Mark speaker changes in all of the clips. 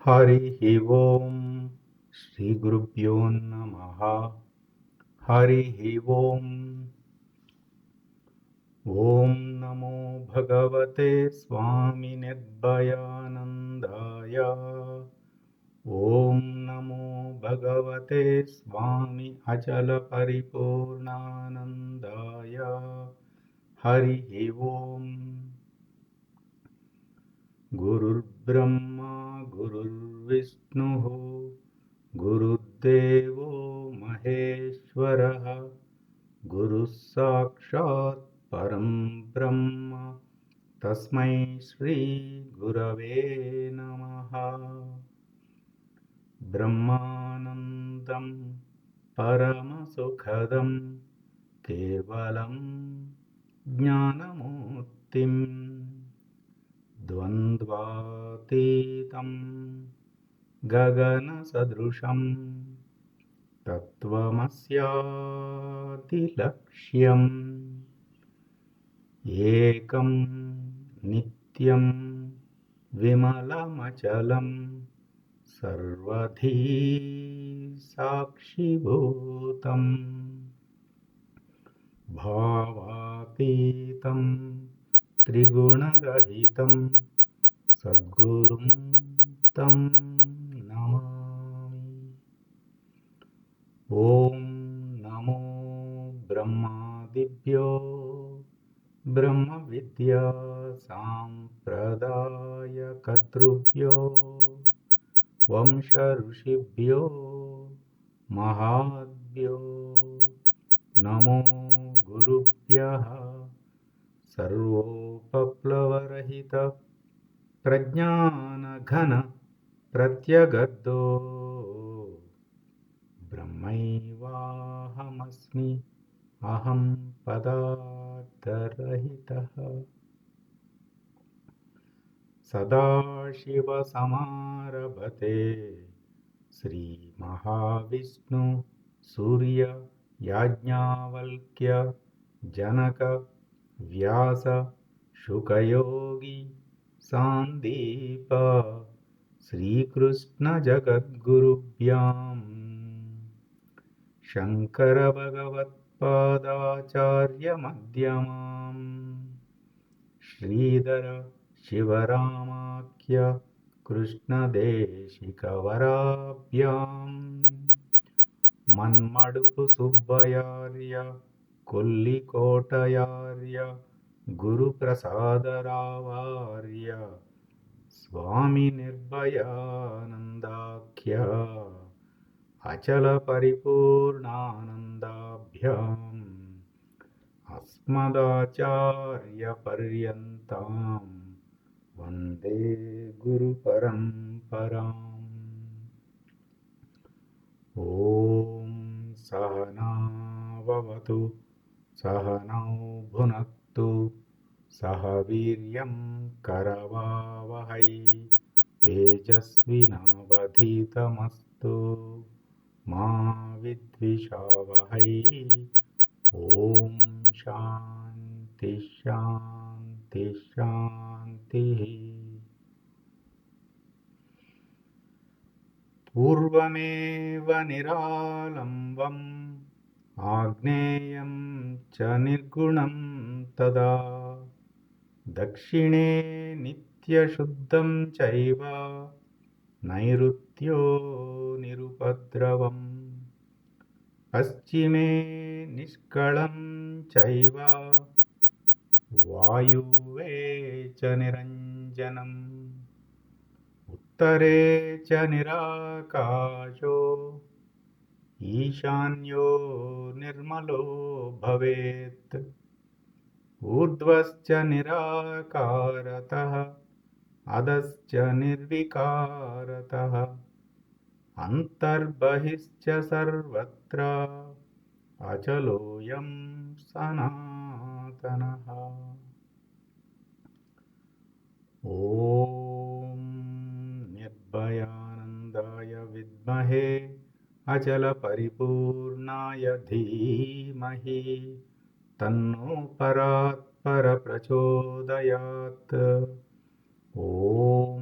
Speaker 1: हरि ओम श्री गुरुभ्यो नमः। हरि ओम। ओम नमो भगवते स्वामी निर्भयानंदाय। ओम नमो भगवते स्वामी अचल परिपूर्णानंदाय। हरि ओम। गुरुर्ब्रह्मा गुरुर्विष्णुः गुरुर्देवो महेश्वरः। गुरुः साक्षात् परं ब्रह्म तस्मै श्री गुरवे नमः। ब्रह्मानन्दं परमसुखदं केवलं ज्ञानमूर्तिम् द्वन्द्वातीतं गगनसदृशं तत्त्वमस्यादिलक्ष्यम् एकं नित्यं विमलमचलं सर्वधी साक्षिभूतम् भावातीतं त्रिगुणरहितं सद्गुरुं तं नमामि। ॐ नमो ब्रह्मादिभ्यो ब्रह्मविद्या साम्प्रदायकर्तृभ्यो वंश ऋषिभ्यो महाभ्यो नमो गुरुभ्यः। सर्वोपप्लवरहित प्रज्ञानघन प्रत्यगद्धो ब्रह्मैवाहमस्मि अहं पदार्थरहितः। सदाशिवसमारभते श्रीमहाविष्णु सूर्य याज्ञावल्क्य जनक व्यास शुकयोगी सान्दीप श्रीकृष्ण जगद्गुरुभ्यां शंकर भगवत्पादाचार्य मध्यमाम् श्रीधर शिवरामाख्य कृष्णदेशिकवराभ्यां मन्मडुपु सुब्बयार्य कोल्लिकोटयार्य गुरुप्रसादरावार्य स्वामी निर्भयानन्दाख्य अचल परिपूर्णानन्दाभ्याम् अस्मदाचार्यपर्यन्तां वन्दे गुरुपरम्पराम्। ॐ सहना भवतु सहनौ भुनक्तु सह वीर्यं करवावहै तेजस्विनावधीतमस्तु मा विद्विषावहै। ॐ शान्ति शान्ति शान्तिः। पूर्वमेव निरालम्बम् आग्नेयं च निर्गुणं तदा दक्षिणे नित्यशुद्धं चैव नैऋत्यो निरुपद्रवम् पश्चिमे निष्कलं चैव वायुवे च निरञ्जनम् उत्तरे च निराकाशो ईशान्यो निर्मलो भवेत् ऊर्ध्वश्च निराकारतः अधश्च निर्विकारतः अन्तर्बहिश्च सर्वत्र अचलोऽयं सनातनः। ॐ निर्भयानन्दाय विद्महे अचलपरिपूर्णाय धीमहि तन्नो परात्पर प्रचोदयात्। ॐ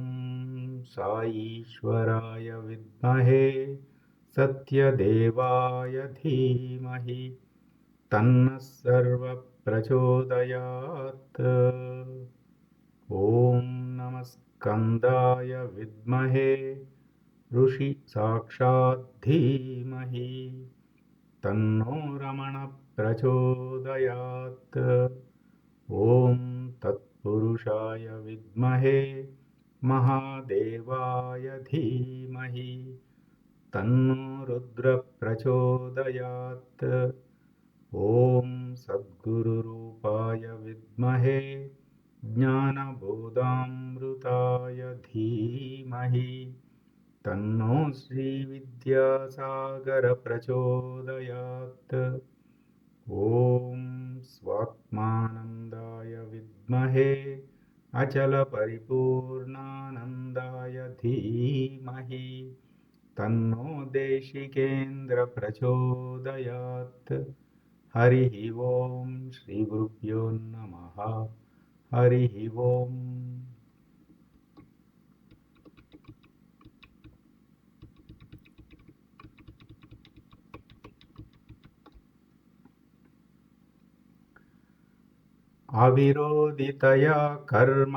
Speaker 1: సాయీశ్వరాయ విద్మహే సత్యదేవాయ ధీమహి తన్నః సర్వః ప్రచోదయాత్. ఓం నమః స్కందాయ విద్మహే ఋషి సాక్షాత్ ధీమహి తన్నో రమణ ప్రచోదయాత్. ఓం తత్పురుషాయ విద్మహే మహాదేవాయ ధీమహి తన్నో రుద్ర ప్రచోదయాత్. ఓం సద్గురురూపాయ విద్మహే జ్ఞానబోధామృతాయ ధీమహి తన్నో శ్రీవిద్యాసాగర ప్రచోదయాత్. ఓం స్వాత్మానందాయ విద్మహే అచల పరిపూర్ణానందాయ ధీమహి తన్నో దేశికేంద్ర ప్రచోదయాత్. హరి ఓం శ్రీ గురుభ్యో నమః. హరి ఓం. అవిరోధితయా కర్మ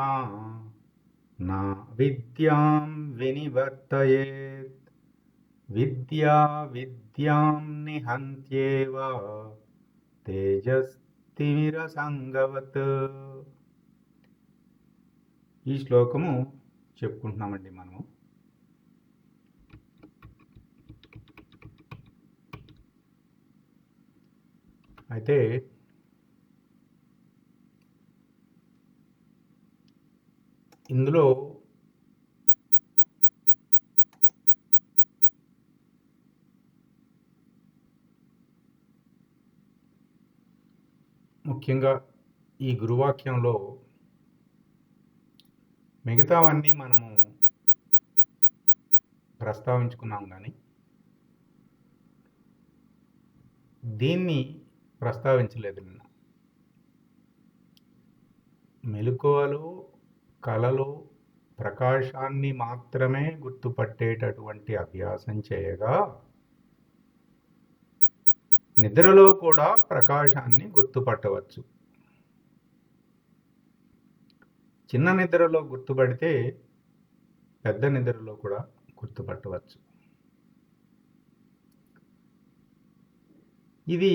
Speaker 1: నా విద్యాం వినివర్తయేత్ విద్యా విద్యాం నిహంత్యేవ తేజస్తిమిరసంగవత్. ఈ శ్లోకము చెప్పుకుంటున్నామండి మనము. అయితే ఇందులో ముఖ్యంగా ఈ గురువాక్యంలో మిగతావన్నీ మనము ప్రస్తావించుకున్నాం, కానీ దీన్ని ప్రస్తావించలేదు నిన్న. మెలకువలో కలలో ప్రకాశాన్ని మాత్రమే గుర్తుపట్టేటటువంటి అభ్యాసం చేయగా నిద్రలో కూడా ప్రకాశాన్ని గుర్తుపట్టవచ్చు. చిన్న నిద్రలో గుర్తుపడితే పెద్ద నిద్రలో కూడా గుర్తుపట్టవచ్చు. ఇది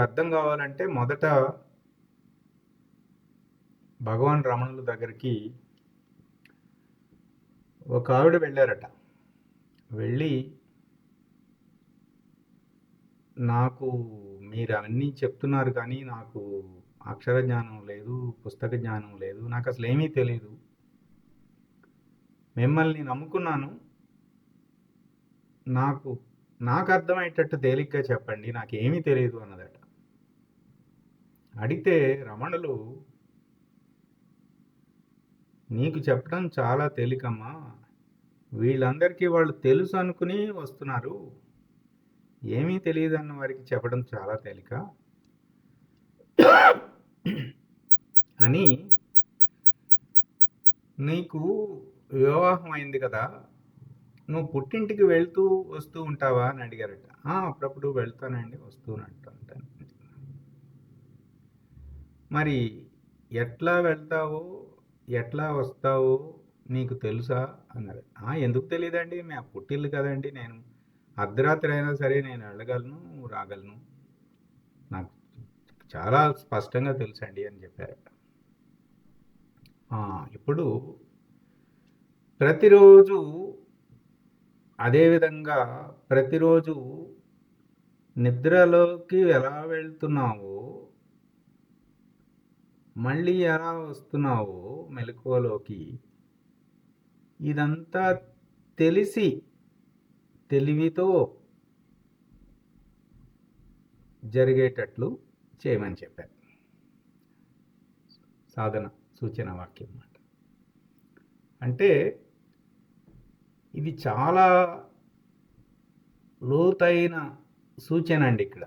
Speaker 1: అర్థం కావాలంటే మొదట భగవాన్ రమణుల దగ్గరికి ఒక ఆవిడ వెళ్ళారట. వెళ్ళి, నాకు మీరు అన్నీ చెప్తున్నారు కానీ నాకు అక్షర జ్ఞానం లేదు, పుస్తక జ్ఞానం లేదు, నాకు అసలు ఏమీ తెలియదు, మిమ్మల్ని నమ్ముకున్నాను, నాకు అర్థమయ్యేటట్టు తేలిగ్గా చెప్పండి, నాకేమీ తెలియదు అన్నదట. అడిగితే రమణులు, నీకు చెప్పడం చాలా తేలికమ్మా, వీళ్ళందరికీ వాళ్ళు తెలుసు అనుకుని వస్తున్నారు, ఏమీ తెలియదు అన్న వారికి చెప్పడం చాలా తేలిక అని. నీకు వివాహం అయింది కదా, నువ్వు పుట్టింటికి వెళ్తూ వస్తూ ఉంటావా అని అడిగారట. అప్పుడప్పుడు వెళ్తానండి, వస్తూనంటాను. మరి ఎట్లా వెళ్తావో ఎట్లా వస్తావో నీకు తెలుసా అన్నారు. ఎందుకు తెలియదండి, మా పుట్టిల్లు కదండి, నేను అర్ధరాత్రి అయినా సరే నేను వెళ్ళగలను, రాగలను, నాకు చాలా స్పష్టంగా తెలుసండి అని చెప్పారట. ఇప్పుడు ప్రతిరోజు అదేవిధంగా ప్రతిరోజు నిద్రలోకి ఎలా వెళ్తున్నావో మళ్ళీ ఎలా వస్తున్నావో మెలకువలోకి, ఇదంతా తెలిసి తెలివితో జరిగేటట్లు చేయమని చెప్పారు. సాధన సూచన వాక్యం అన్నమాట. అంటే ఇది చాలా లోతైన సూచన అండి. ఇక్కడ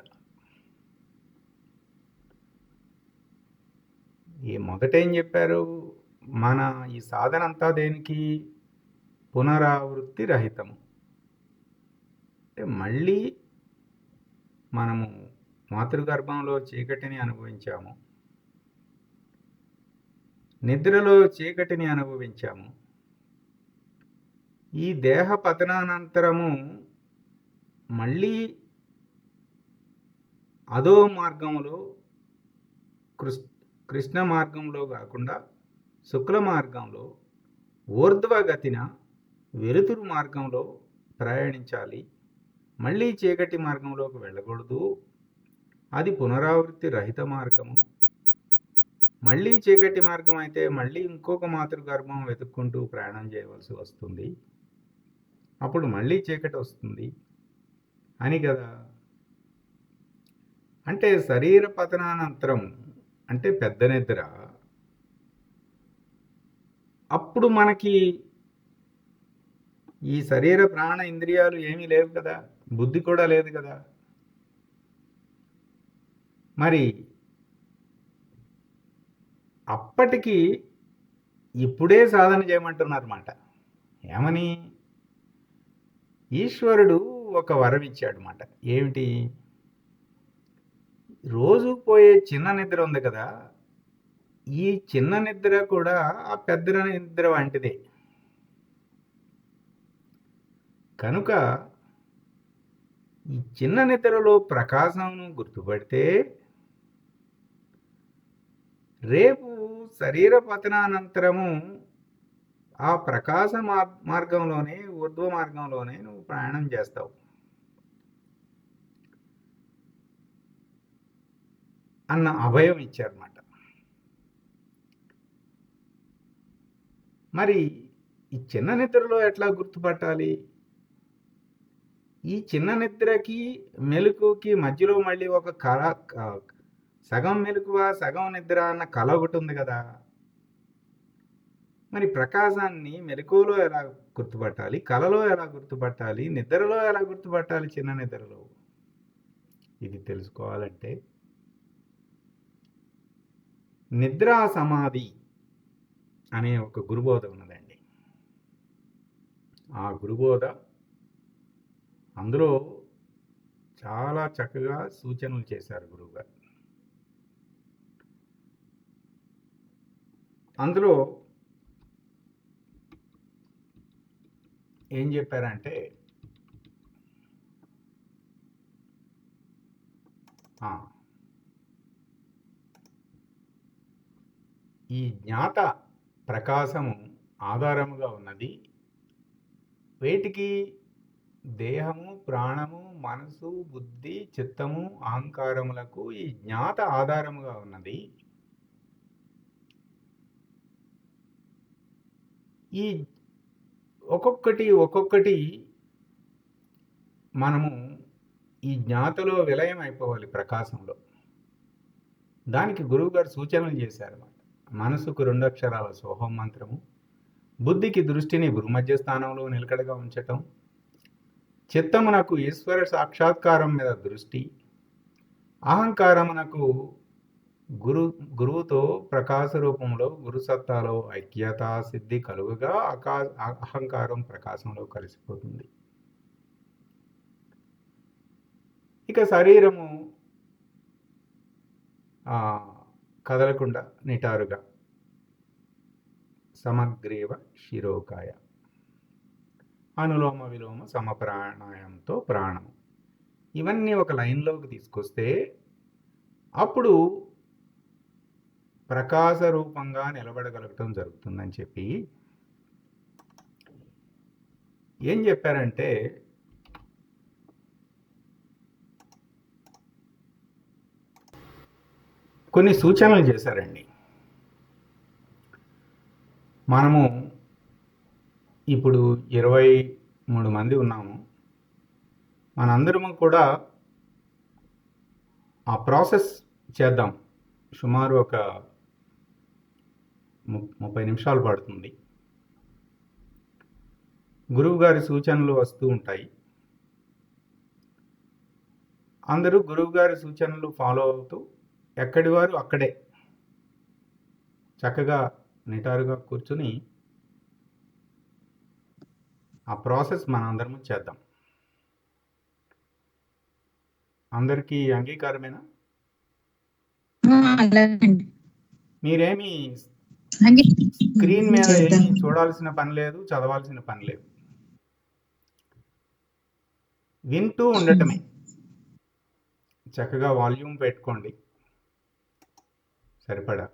Speaker 1: మొదట ఏం చెప్పారు, మన ఈ సాధన అంతా దేనికి? పునరావృత్తి రహితము. అంటే మళ్ళీ మనము మాతృగర్భంలో చీకటిని అనుభవించాము, నిద్రలో చీకటిని అనుభవించాము. ఈ దేహ పతనానంతరము మళ్ళీ అదో మార్గంలో, కృష్ణ మార్గంలో కాకుండా శుక్ల మార్గంలో, ఊర్ధ్వగతిన వెలుతురు మార్గంలో ప్రయాణించాలి. మళ్ళీ చీకటి మార్గంలోకి వెళ్ళకూడదు. అది పునరావృత్తి రహిత మార్గము. మళ్ళీ చీకటి మార్గం అయితే మళ్ళీ ఇంకొక మాతృగర్భం వెతుక్కుంటూ ప్రయాణం చేయవలసి వస్తుంది. అప్పుడు మళ్ళీ చీకటి వస్తుంది అని కదా. అంటే శరీర పతనానంతరం అంటే పెద్ద నిద్ర. అప్పుడు మనకి ఈ శరీర ప్రాణ ఇంద్రియాలు ఏమీ లేవు కదా, బుద్ధి కూడా లేదు కదా. మరి అప్పటికి ఇప్పుడే సాధన చేయమంటున్నారన్నమాట. ఏమని? ఈశ్వరుడు ఒక వరం ఇచ్చాడనమాట. ఏమిటి? రోజు పోయే చిన్న నిద్ర ఉంది కదా, ఈ చిన్న నిద్ర కూడా ఆ పెద్ద నిద్ర వంటిదే. కనుక ఈ చిన్న నిద్రలో ప్రకాశంను గుర్తుపడితే రేపు శరీర పతనానంతరము ఆ ప్రకాశ మార్గంలోనే, ఊర్ధ్వ మార్గంలోనే నువ్వు ప్రయాణం చేస్తావు అన్న అభయం ఇచ్చారన్నమాట. మరి ఈ చిన్న నిద్రలో ఎట్లా గుర్తుపట్టాలి? ఈ చిన్న నిద్రకి మెలకుకి మధ్యలో మళ్ళీ ఒక కళ, సగం మెలకువ సగం నిద్ర అన్న కళ ఒకటి ఉంది కదా. మరి ప్రకాశాన్ని మెలకువలో ఎలా గుర్తుపట్టాలి, కళలో ఎలా గుర్తుపట్టాలి, నిద్రలో ఎలా గుర్తుపట్టాలి? చిన్న నిద్రలో ఇది తెలుసుకోవాలంటే నిద్రా సమాధి అనే ఒక గురుబోధ ఉన్నదండి. ఆ గురుబోధ అందులో చాలా చక్కగా సూచనలు చేశారు గురువుగారు. అందులో ఏం చెప్పారంటే, ఈ జ్ఞాత ప్రకాశము ఆధారముగా ఉన్నది వేటికి? దేహము, ప్రాణము, మనసు, బుద్ధి, చిత్తము, అహంకారములకు ఈ జ్ఞాత ఆధారముగా ఉన్నది. ఈ ఒక్కొక్కటి మనము ఈ జ్ఞాతలో విలయం అయిపోవాలి ప్రకాశంలో. దానికి గురువుగారు సూచనలు చేశారన్నమాట. మనసుకు 2 అక్షరాల సోహం మంత్రము, బుద్ధికి దృష్టిని భూమధ్య స్థానంలో నిలకడగా ఉంచటం, చిత్తమునకు ఈశ్వర సాక్షాత్కారం మీద దృష్టి, అహంకారమునకు గురువుతో ప్రకాశ రూపంలో గురుసత్తాలో ఐక్యతా సిద్ధి కలుగుగా అహంకారం ప్రకాశంలో కలిసిపోతుంది. ఇక శరీరము కదలకుండా నిటారుగా సమగ్రీవ శిరోకాయ, అనులోమ విలోమ సమప్రాణాయంతో ప్రాణము, ఇవన్నీ ఒక లైన్లోకి తీసుకొస్తే అప్పుడు ప్రకాశ రూపంగా నిలబడగలగటం జరుగుతుందని చెప్పి ఏం చెప్పారంటే, కొన్ని సూచనలు చేశారండి. మనము ఇప్పుడు 23 మంది ఉన్నాము. మనందరము కూడా ఆ ప్రాసెస్ చేద్దాం. సుమారు ఒక 30 నిమిషాలు పడుతుంది. గురువుగారి సూచనలు వస్తూ ఉంటాయి. అందరూ గురువుగారి సూచనలు ఫాలో అవుతూ ఎక్కడి వారు అక్కడే చక్కగా నిటారుగా కూర్చుని ఆ ప్రాసెస్ మనందరము చేద్దాం. అందరికీ అంగీకారమేనా? మీరేమి స్క్రీన్ మీద ఏమి చూడాల్సిన పని లేదు, చదవాల్సిన పని లేదు. వింటూ ఉండటమే. చక్కగా వాల్యూమ్ పెట్టుకోండి సరిపడా.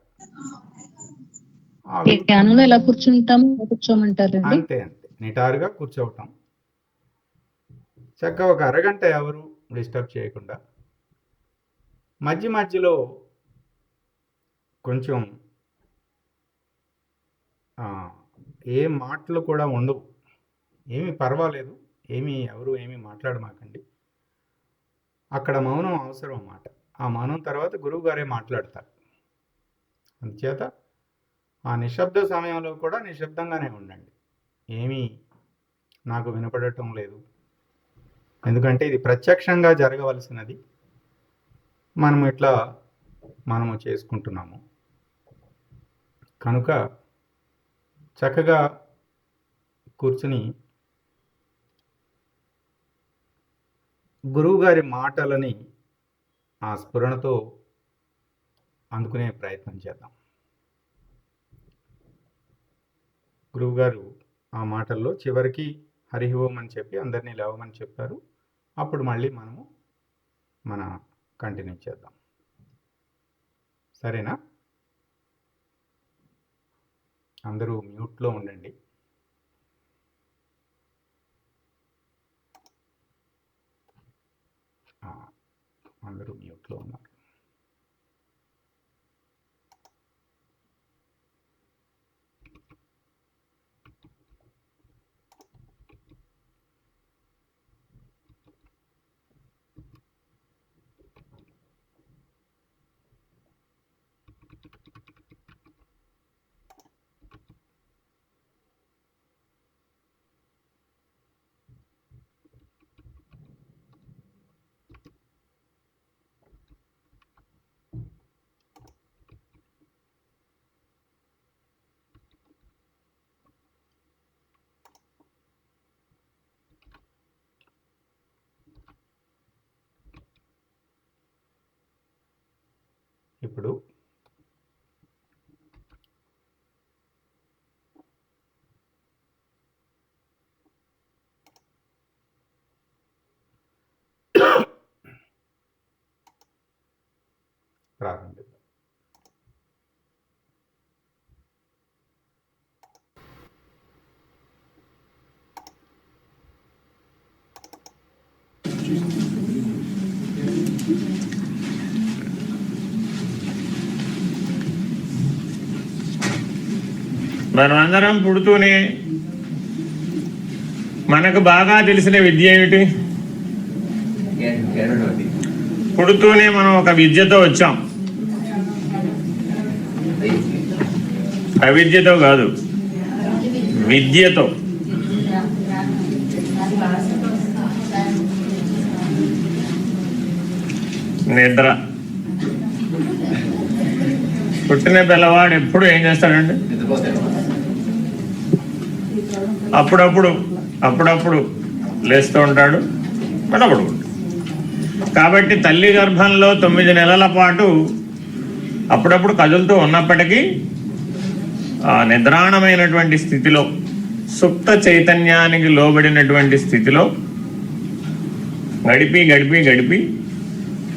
Speaker 2: ఎలా కూర్చుంటాము, కూర్చోమంటారు?
Speaker 1: అంతే అంతే, నిటారుగా కూర్చోవటం. చక్కగా ఒక అరగంట ఎవరు డిస్టర్బ్ చేయకుండా. మధ్య మధ్యలో కొంచెం ఏ మాటలు కూడా ఉండవు. ఏమీ పర్వాలేదు, ఎవరు ఏమీ మాట్లాడమాకండి. అక్కడ మౌనం అవసరం అన్నమాట. ఆ మౌనం తర్వాత గురువు గారే మాట్లాడతారు. అందుచేత ఆ నిశ్శబ్ద సమయంలో కూడా నిశ్శబ్దంగానే ఉండండి. ఏమీ నాకు వినపడటం లేదు, ఎందుకంటే ఇది ప్రత్యక్షంగా జరగవలసినది. మనము చేసుకుంటున్నాము కనుక చక్కగా కూర్చుని గురువుగారి మాటలని ఆ స్ఫురణతో అందుకునే ప్రయత్నం చేద్దాం. గురువుగారు ఆ మాటల్లో చివరికి హరి ఓం అని చెప్పి అందరినీ లేవమని చెప్పారు. అప్పుడు మళ్ళీ మనము కంటిన్యూ చేద్దాం. సరేనా? అందరూ మ్యూట్లో ఉండండి. అందరూ మ్యూట్లో ఉన్నారు. ఇప్పుడు ప్రారంభిద్దాం.
Speaker 3: మనమందరం పుడుతూనే మనకు బాగా తెలిసిన విద్య ఏమిటి? పుడుతూనే మనం ఒక విద్యతో వచ్చాం. అవిద్యతో కాదు, విద్యతో. నిద్ర. పుట్టిన పిల్లవాడు ఎప్పుడు ఏం చేస్తాడండి? అప్పుడప్పుడు లేస్తూ ఉంటాడు, మళ్ళీ పడుకుంటాడు. కాబట్టి తల్లి గర్భంలో 9 నెలల పాటు అప్పుడప్పుడు కదులుతూ ఉన్నప్పటికీ నిద్రాణమైనటువంటి స్థితిలో, సుప్త చైతన్యానికి లోబడినటువంటి స్థితిలో గడిపి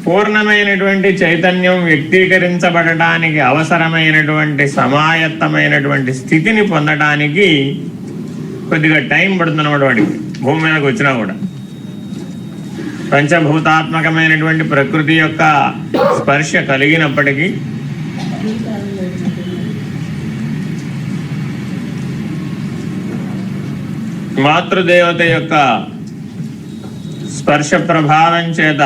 Speaker 3: పూర్ణమైనటువంటి చైతన్యం వ్యక్తీకరించబడటానికి అవసరమైనటువంటి సమాయత్తమైనటువంటి స్థితిని పొందడానికి కొద్దిగా టైం పడుతున్నమాట. వాడికి భూమి మీదకి వచ్చినా కూడా పంచభూతాత్మకమైనటువంటి ప్రకృతి యొక్క స్పర్శ కలిగినప్పటికీ మాతృదేవత యొక్క స్పర్శ ప్రభావం చేత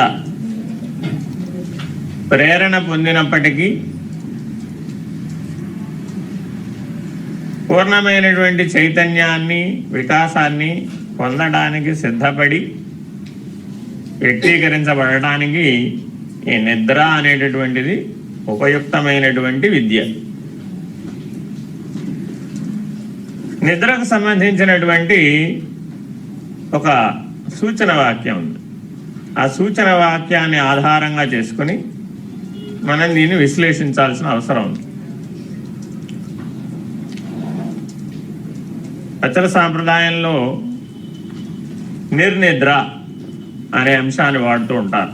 Speaker 3: ప్రేరణ పొందినప్పటికీ పూర్ణమైనటువంటి చైతన్యాన్ని, వికాసాన్ని పొందడానికి సిద్ధపడి వ్యక్తీకరించబడటానికి ఈ నిద్ర అనేటటువంటిది ఉపయుక్తమైనటువంటి విద్య. నిద్రకు సంబంధించినటువంటి ఒక సూచన వాక్యం ఉంది. ఆ సూచన వాక్యాన్ని ఆధారంగా చేసుకుని మనం దీన్ని విశ్లేషించాల్సిన అవసరం ఉంది. అచల సాంప్రదాయంలో నిర్నిద్ర అనే అంశాన్ని వాడుతూ ఉంటారు.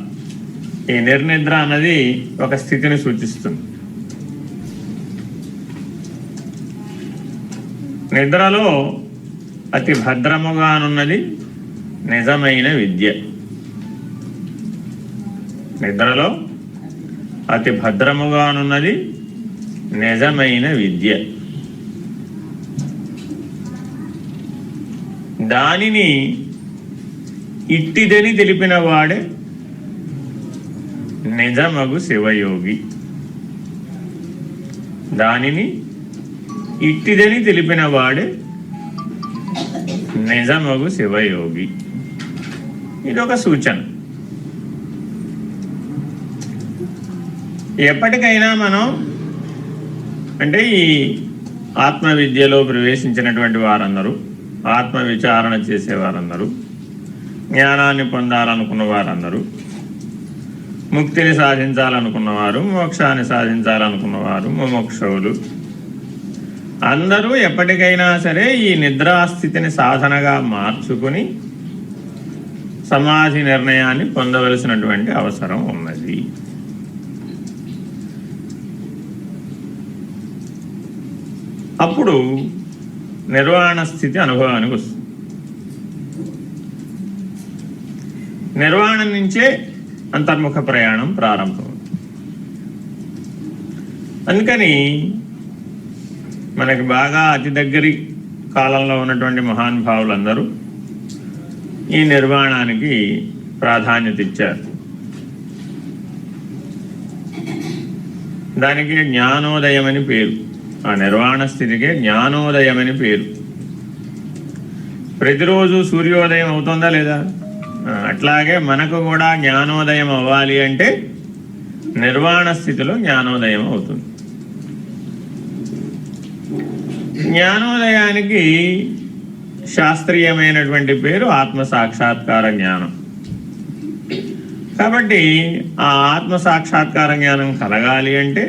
Speaker 3: ఈ నిర్నిద్ర అన్నది ఒక స్థితిని సూచిస్తుంది. నిద్రలో అతి భద్రముగానున్నది నిజమైన విద్య. నిద్రలో అతి భద్రముగానున్నది నిజమైన విద్య. దానిని ఇట్టిదని తెలిపిన వాడే నిజమగు శివయోగి. దానిని ఇట్టిదని తెలిపిన వాడే నిజమగు శివయోగి. ఇదొక సూచన. ఎప్పటికైనా మనం అంటే ఈ ఆత్మవిద్యలో ప్రవేశించినటువంటి వారందరూ, ఆత్మ విచారణ చేసేవారందరూ, జ్ఞానాన్ని పొందాలనుకున్న వారందరూ, ముక్తిని సాధించాలనుకున్నవారు, మోక్షాన్ని సాధించాలనుకున్నవారు, ముముక్షువులు అందరూ ఎప్పటికైనా సరే ఈ నిద్రాస్థితిని సాధనగా మార్చుకుని సమాధి నిర్ణయాన్ని పొందవలసినటువంటి అవసరం ఉన్నది. అప్పుడు నిర్వాణ స్థితి అనుభవానికి వస్తుంది. నిర్వాణం నుంచే అంతర్ముఖ ప్రయాణం ప్రారంభం. అందుకని మనకి బాగా అతి దగ్గరి కాలంలో ఉన్నటువంటి మహానుభావులందరూ ఈ నిర్వాణానికి ప్రాధాన్యత ఇచ్చారు. దానికి జ్ఞానోదయం అని పేరు. ఆ నిర్వాణ స్థితికే జ్ఞానోదయం అని పేరు. ప్రతిరోజు సూర్యోదయం అవుతుందా లేదా? అట్లాగే మనకు కూడా జ్ఞానోదయం అవ్వాలి అంటే నిర్వాణ స్థితిలో జ్ఞానోదయం అవుతుంది. జ్ఞానోదయానికి శాస్త్రీయమైనటువంటి పేరు ఆత్మ సాక్షాత్కార జ్ఞానం. కాబట్టి ఆ ఆత్మ సాక్షాత్కార జ్ఞానం కలగాలి అంటే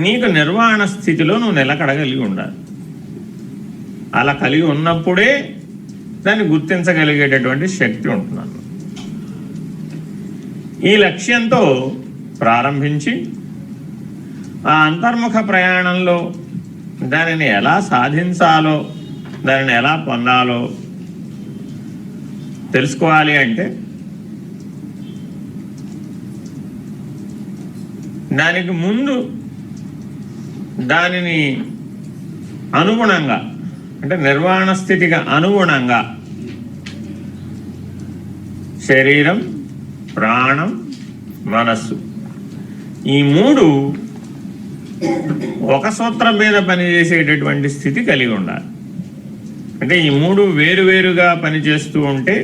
Speaker 3: నీకు నిర్వాణ స్థితిలో నువ్వు నిలకడగలిగి ఉండాలి. అలా కలిగి ఉన్నప్పుడే దాన్ని గుర్తించగలిగేటటువంటి శక్తి ఉంటున్నాను. ఈ లక్ష్యంతో ప్రారంభించి ఆ అంతర్ముఖ ప్రయాణంలో దానిని ఎలా సాధించాలో, దానిని ఎలా పొందాలో తెలుసుకోవాలి అంటే దానికి ముందు దానిని అనుగుణంగా అంటే నిర్వాణ స్థితికి అనుగుణంగా శరీరం, ప్రాణం, మనస్సు ఈ మూడు ఒక సూత్రం మీద పనిచేసేటటువంటి స్థితి కలిగి ఉండాలి. అంటే ఈ మూడు వేరువేరుగా పనిచేస్తూ ఉంటే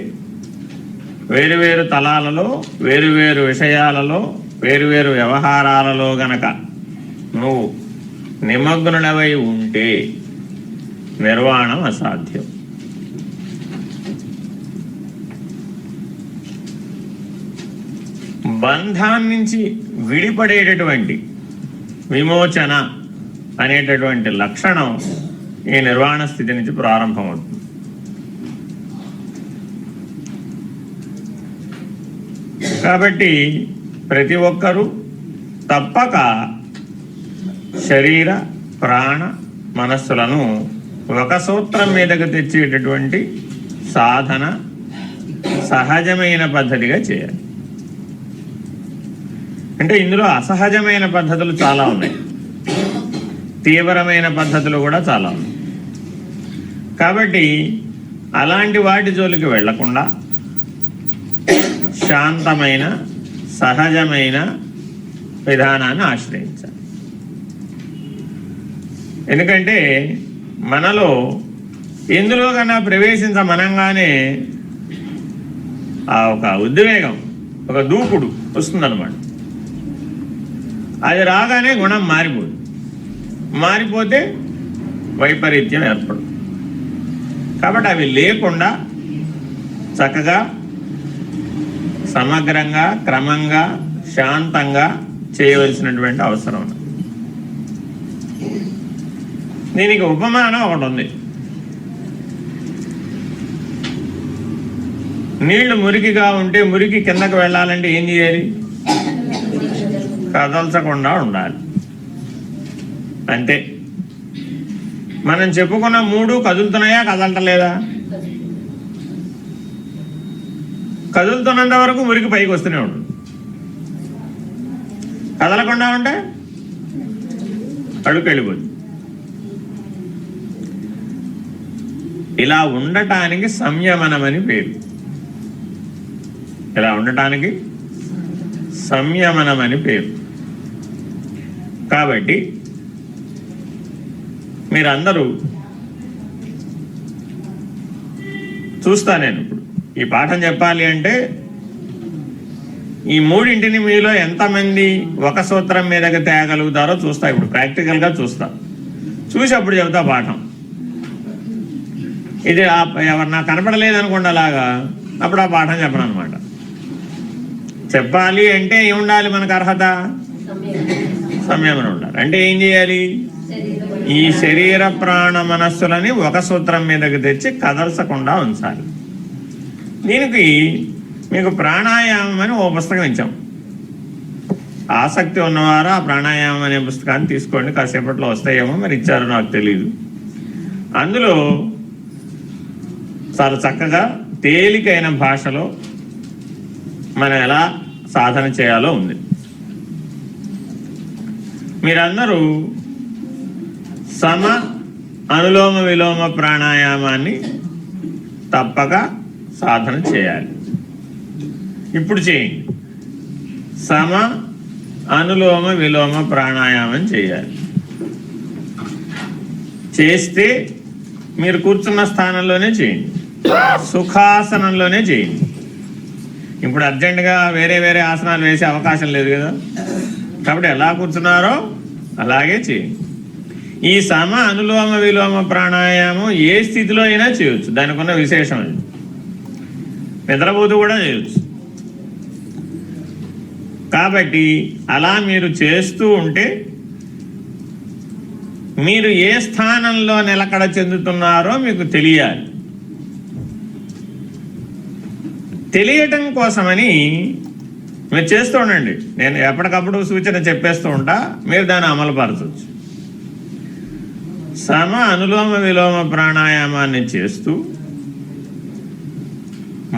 Speaker 3: వేరువేరు తలాలలో, వేరువేరు విషయాలలో, వేరువేరు వ్యవహారాలలో గనక నువ్వు నిమగ్నుడవై ఉంటే నిర్వాణం అసాధ్యం. బంధాన్నించి విడిపడేటటువంటి విమోచన అనేటటువంటి లక్షణం ఈ నిర్వాణ స్థితి నుంచి ప్రారంభమవుతుంది. కాబట్టి ప్రతి ఒక్కరూ తప్పక శరీర, ప్రాణ, మనస్సులను ఒక సూత్రం మీదకు తెచ్చేటటువంటి సాధన సహజమైన పద్ధతిగా చేయాలి. అంటే ఇందులో అసహజమైన పద్ధతులు చాలా ఉన్నాయి, తీవ్రమైన పద్ధతులు కూడా చాలా ఉన్నాయి. కాబట్టి అలాంటి వాటి జోలికి వెళ్లకుండా శాంతమైన సహజమైన విధానాన్ని ఆశ్రయించాలి. ఎందుకంటే మనలో ఎందులో కన్నా ప్రవేశించమనంగానే ఆ ఒక ఉద్వేగం, ఒక దూకుడు వస్తుందన్నమాట. అది రాగానే గుణం మారిపోదు. మారిపోతే వైపరీత్యం ఏర్పడు. కాబట్టి అవి లేకుండా చక్కగా సమగ్రంగా క్రమంగా శాంతంగా చేయవలసినటువంటి అవసరం ఉంది. దీనికి ఉపమానం ఒకటి ఉంది. నీళ్లు మురికిగా ఉంటే మురికి కిందకు వెళ్ళాలంటే ఏం చేయాలి? కదల్చకుండా ఉండాలి. అంతే. మనం చెప్పుకున్న 3 కదులుతున్నాయా కదలటలేదా? కదులుతున్నంత వరకు మురికి పైకి వస్తూనే ఉంటుంది. కదలకుండా ఉంటే అడుగు వెళ్ళిపోతుంది. ఇలా ఉండటానికి సంయమనం అని పేరు. ఇలా ఉండటానికి సంయమనం అని పేరు. కాబట్టి మీరందరూ చూస్తా, నేను ఇప్పుడు ఈ పాఠం చెప్పాలి అంటే ఈ 3 మీలో ఎంతమంది ఒక సూత్రం మీదకి తేగలుగుతారో చూస్తా. ఇప్పుడు ప్రాక్టికల్గా చూస్తా, చూసి అప్పుడు చెబుతా పాఠం. ఇది ఎవరు నాకు కనపడలేదనుకోండి అలాగా, అప్పుడు ఆ పాఠం చెప్పను అనమాట. చెప్పాలి అంటే ఏముండాలి? మనకు అర్హత సంయమనం ఉండాలి. అంటే ఏం చేయాలి? ఈ శరీర ప్రాణ మనస్సులని ఒక సూత్రం మీదకి తెచ్చి కదల్చకుండా ఉంచాలి. దీనికి మీకు ప్రాణాయామం అని ఓ పుస్తకం ఇచ్చాం. ఆసక్తి ఉన్నవారు ఆ ప్రాణాయామం అనే పుస్తకాన్ని తీసుకోండి. కాసేపట్లో వస్తాయేమో, మరి ఇచ్చారో నాకు తెలియదు. అందులో చాలా చక్కగా తేలికైన భాషలో మనం ఎలా సాధన చేయాలో ఉంది. మీరందరూ సమ అనులోమ విలోమ ప్రాణాయామాన్ని తప్పక సాధన చేయాలి. ఇప్పుడు చేయండి. సమ అనులోమ విలోమ ప్రాణాయామం చేయాలి. చేస్తే మీరు కూర్చున్న స్థానంలోనే చేయండి, సుఖాసనంలోనే చేయండి. ఇప్పుడు అర్జెంటుగా వేరే వేరే ఆసనాలు వేసే అవకాశం లేదు కదా, కాబట్టి ఎలా కూర్చున్నారో అలాగే చేయండి. ఈ సమ అనులోమ విలోమ ప్రాణాయామం ఏ స్థితిలో అయినా చేయొచ్చు. దానికి ఉన్న విశేషం అది. నిద్రపోతూ కూడా చేయొచ్చు. కాబట్టి అలా మీరు చేస్తూ ఉంటే మీరు ఏ స్థానంలో నిలకడ చెందుతున్నారో మీకు తెలియాలి. తెలియటం కోసమని మీరు చేస్తూ ఉండండి. నేను ఎప్పటికప్పుడు సూచన చెప్పేస్తూ ఉంటా, మీరు దాన్ని అమలుపరచవచ్చు. సమ అనులోమ విలోమ ప్రాణాయామాన్ని చేస్తూ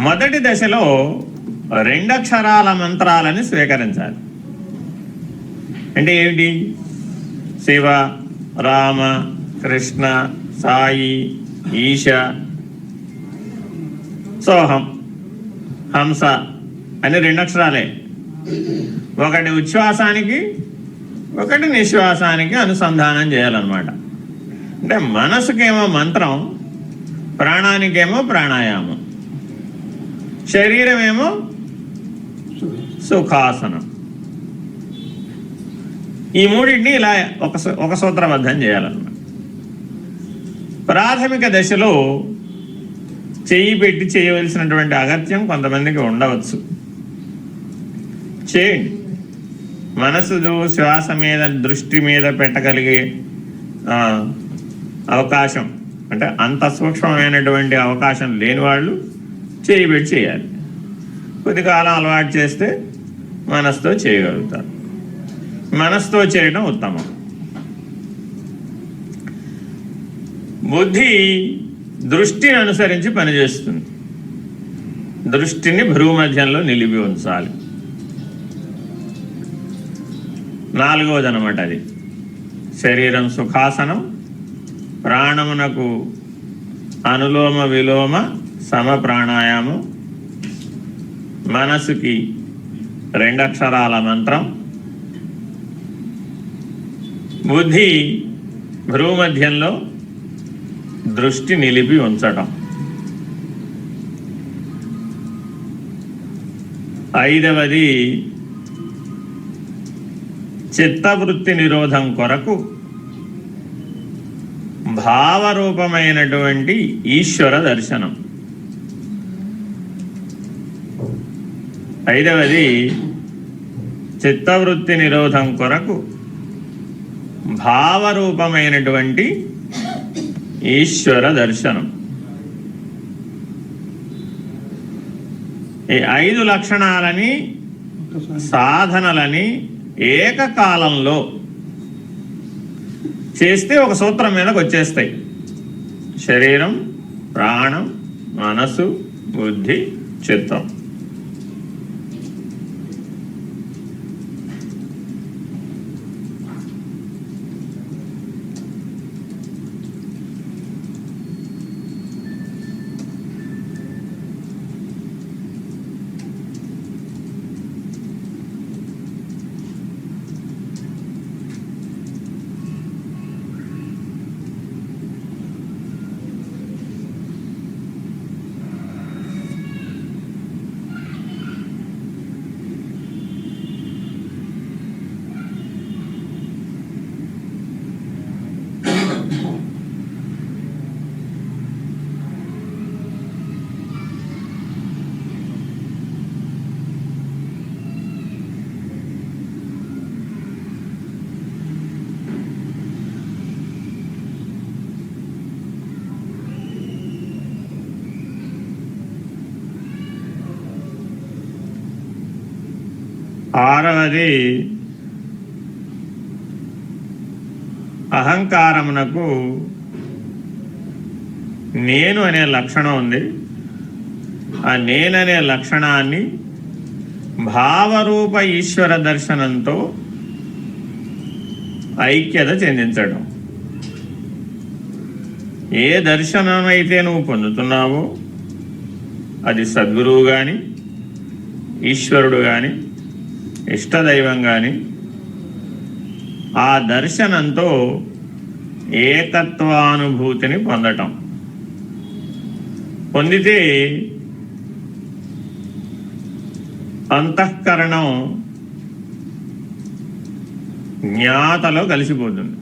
Speaker 3: మొదటి దశలో 2 అక్షరాల మంత్రాలని స్వీకరించాలి. అంటే ఏమిటి? శివ, రామ, కృష్ణ, సాయి, ఈశ, సోహం, హంస అని 2 అక్షరాలే. ఒకటి ఉచ్ఛ్వాసానికి, ఒకటి నిశ్వాసానికి అనుసంధానం చేయాలన్నమాట. అంటే మనసుకేమో మంత్రం, ప్రాణానికేమో ప్రాణాయామం, శరీరమేమో సుఖాసనం. ఈ మూడింటిని ఇలా ఒక సూత్రబద్ధం చేయాలన్నమాట. ప్రాథమిక దశలో చెయ్యి పెట్టి చేయవలసినటువంటి అగత్యం కొంతమందికి ఉండవచ్చు. చేయండి. మనసు శ్వాస మీద, దృష్టి మీద పెట్టగలిగే అవకాశం, అంటే అంత సూక్ష్మమైనటువంటి అవకాశం లేని వాళ్ళు చేయి పెట్టి చేయాలి. కొద్ది కాలం అలవాటు చేస్తే మనసుతో చేయగలుగుతారు. మనసుతో చేయడం ఉత్తమం. బుద్ధి దృష్టిని అనుసరించి పనిచేస్తుంది. దృష్టిని భ్రూమధ్యంలో నిలిపి ఉంచాలి. 4వది అన్నమాట అది. శరీరం సుఖాసనం, ప్రాణమునకు అనులోమ విలోమ సమ ప్రాణాయామం, మనసుకి 2 అక్షరాల మంత్రం, బుద్ధి భ్రూమధ్యంలో దృష్టి నిలిపి ఉంచటం. 5వది చిత్తవృత్తి నిరోధం కొరకు భావరూపమైనటువంటి ఈశ్వర దర్శనం. ఐదవది చిత్తవృత్తి నిరోధం కొరకు భావరూపమైనటువంటి ఈశ్వర దర్శనం. ఈ 5 లక్షణాలని సాధనలని ఏకకాలంలో చేస్తే ఒక సూత్రం మీదకి వచ్చేస్తాయి. శరీరం, ప్రాణం, మనసు, బుద్ధి, చిత్తం. ఆరవది అహంకారమునకు నేను అనే లక్షణం ఉంది. ఆ నేననే లక్షణాన్ని భావరూప ఈశ్వర దర్శనంతో ఐక్యత చెందించడం. ఏ దర్శనం అయితే నువ్వు పొందుతున్నావో అది సద్గురువు కానీ, ఈశ్వరుడు కానీ, ఇష్టదైవం కానీ, ఆ దర్శనంతో ఏకత్వానుభూతిని పొందటం. పొందితే అంతఃకరణం జ్ఞాతలో కలిసిపోతుంది.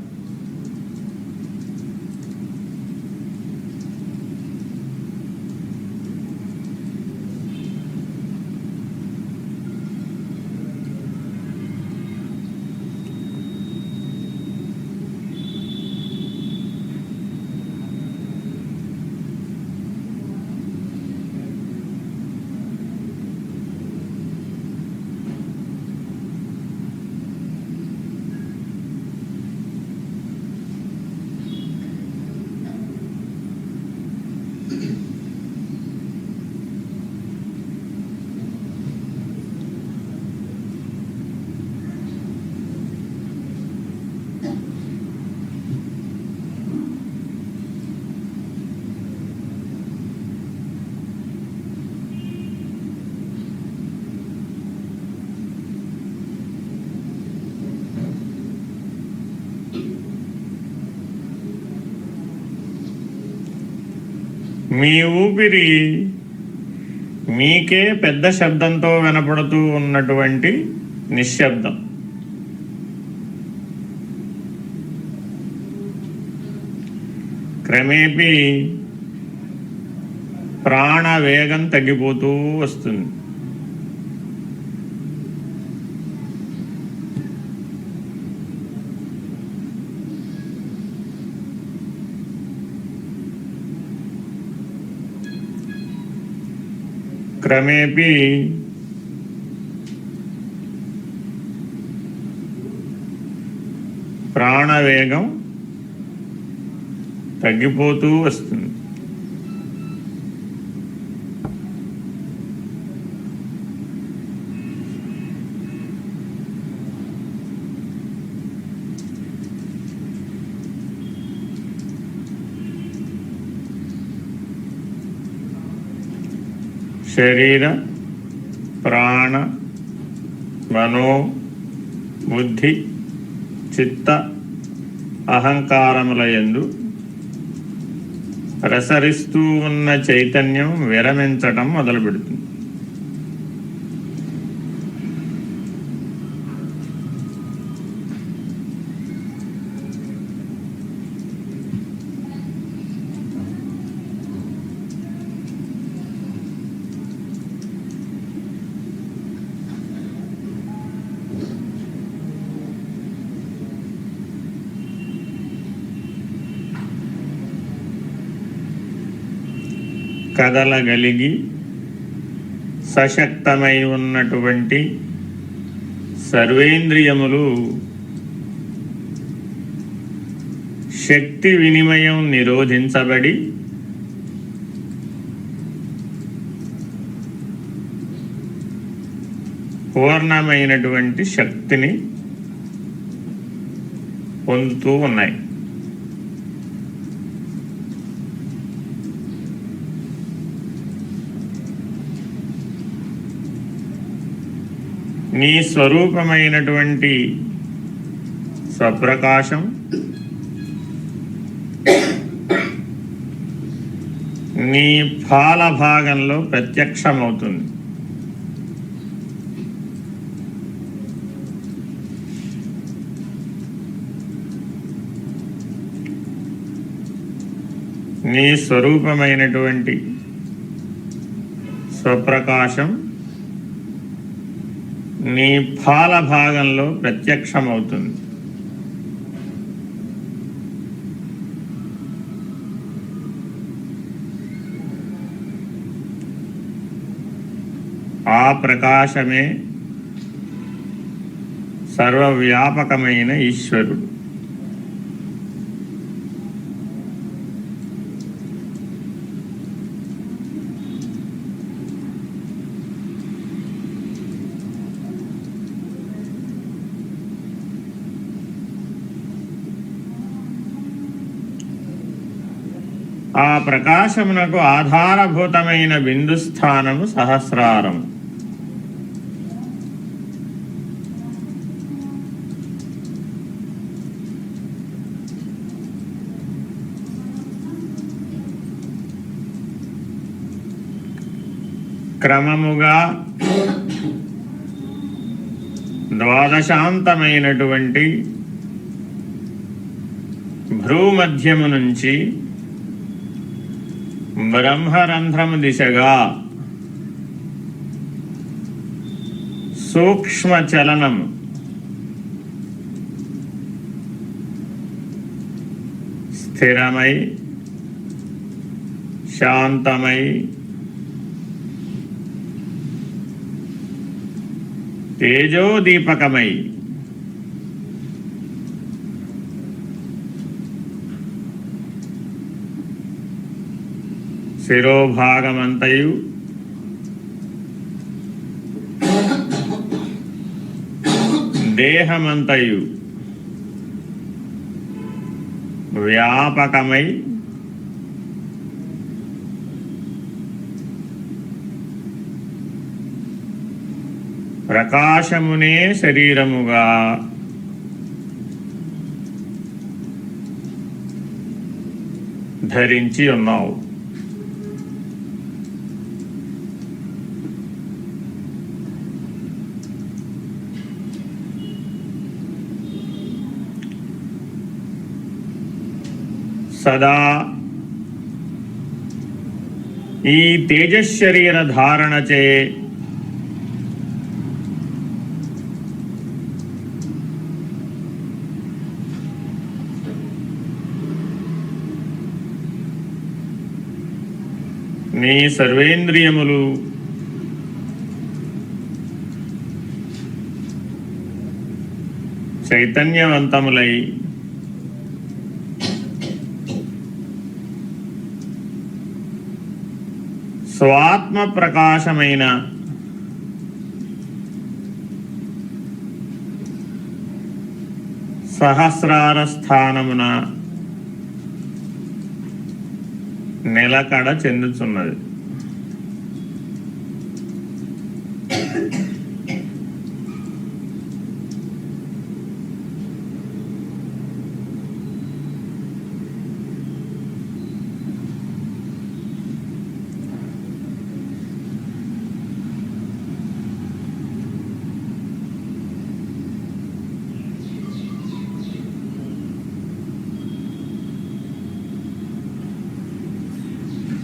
Speaker 3: మీ ఊపిరి మీకే పెద్ద శబ్దంతో వినపడుతూ ఉన్నటువంటి నిశ్శబ్దం. క్రమేపీ ప్రాణవేగం తగ్గిపోతూ వస్తుంది. క్రమేపీ ప్రాణవేగం తగ్గిపోతూ వస్తుంది. శరీర, ప్రాణ, మనో, బుద్ధి, చిత్త, అహంకారముల యందు ప్రసరిస్తూ ఉన్న చైతన్యం విరమించటం మొదలుపెడుతుంది. కదలగలిగి సశక్తమై ఉన్నటువంటి సర్వేంద్రియములు శక్తి వినిమయం నిరోధించబడి పూర్ణమైనటువంటి శక్తిని పొందుతూ ఉన్నాయి. నీ స్వరూపమైనటువంటి స్వప్రకాశం నీ ఫాల భాగంలో ప్రత్యక్షమవుతుంది. నీ స్వరూపమైనటువంటి స్వప్రకాశం నీ ఫాల భాగంలో ప్రత్యక్షమవుతుంది. ఆ ప్రకాశమే సర్వవ్యాపకమైన ఈశ్వరుడు. ఆ ప్రకాశమునకు ఆధారభూతమైన బిందుస్థానము సహస్రారం. క్రమముగా ద్వాదశాంతమైనటువంటి భ్రూమధ్యము నుంచి బ్రహ్మరంధ్రము దిశగా సూక్ష్మ చలనము స్థిరమై శాంతమై తేజోదీపకమై శిరోభాగమంతయు దేహమంతయు వ్యాపకమై ప్రకాశమునే శరీరముగా ధరించి ఉన్నావు. సదా ఈ తేజశరీర ధారణచే నీ సర్వేంద్రియములు చైతన్యవంతములై స్వాత్మ ప్రకాశమైన సహస్రార స్థానమున నిలకడ చెందుతున్నది.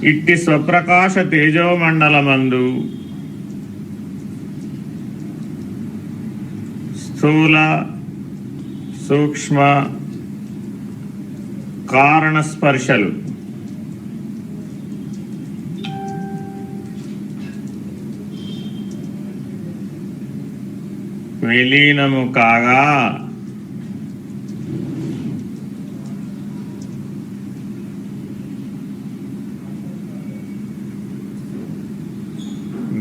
Speaker 3: ఇట్టి స్వప్రకాశ తేజోమండలమందు స్థూల సూక్ష్మ కారణస్పర్శలు విలీనము కాగా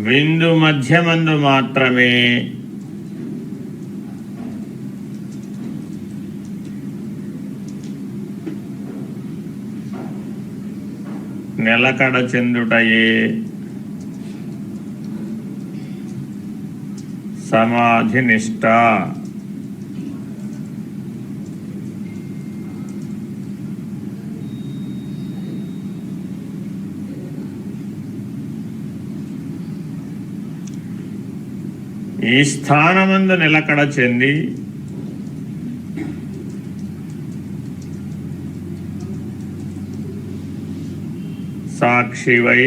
Speaker 3: బిందు మధ్యమందు మాత్రమే నిలకడ చెందుటయే సమాధి నిష్ట. ఈ స్థానమందు నిలకడ చెంది సాక్షివై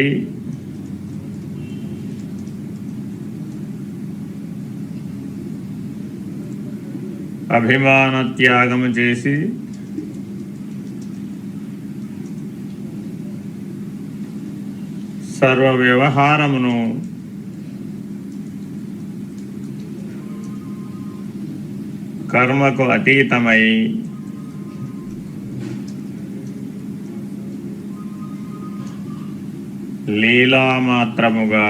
Speaker 3: అభిమాన త్యాగము చేసి సర్వ వ్యవహారమును కర్మకు అతీతమై లీలామాత్రముగా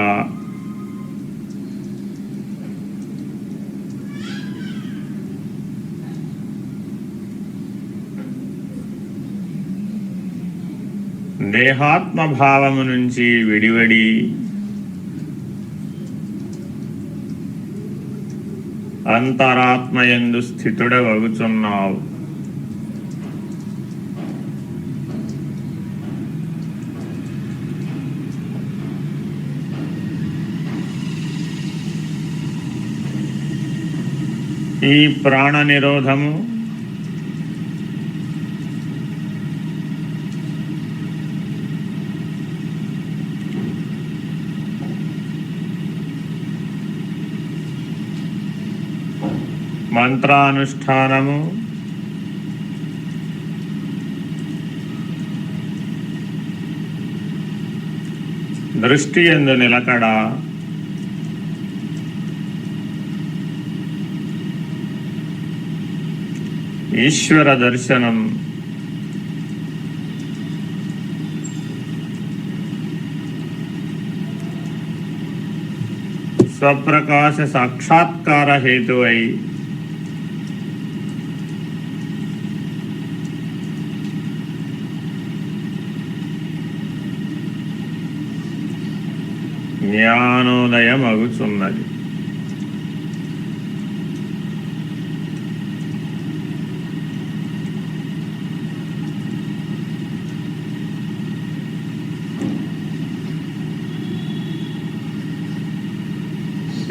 Speaker 3: దేహాత్మభావము నుంచి విడివడి అంతరాత్మయందు స్థితుడవగుచున్నావు. ఈ ప్రాణ నిరోధము మంత్రానుష్ఠానము దృష్టి యందు నిలకడ ఈశ్వర దర్శనం స్వప్రకాశ సాక్షాత్కార హేతువై జ్ఞానోదయమగుచున్నది.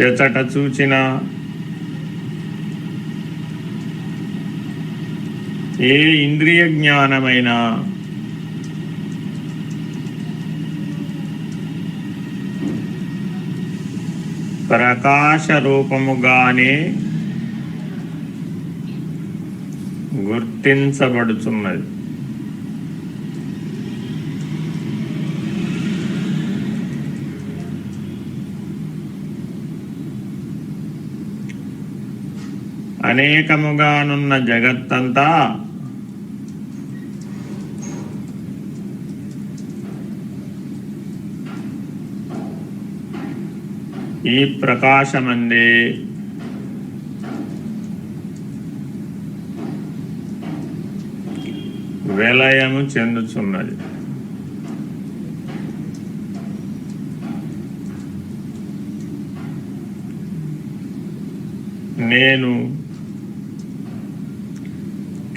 Speaker 3: ఎచట చూచిన ఏ ఇంద్రియ జ్ఞానమైనా ప్రకాశ రూపముగానే గుర్తించబడుచున్నది. అనేకముగానున్న జగత్తంతా ఈ ప్రకాశమందే విలయము చెందుచున్నది. నేను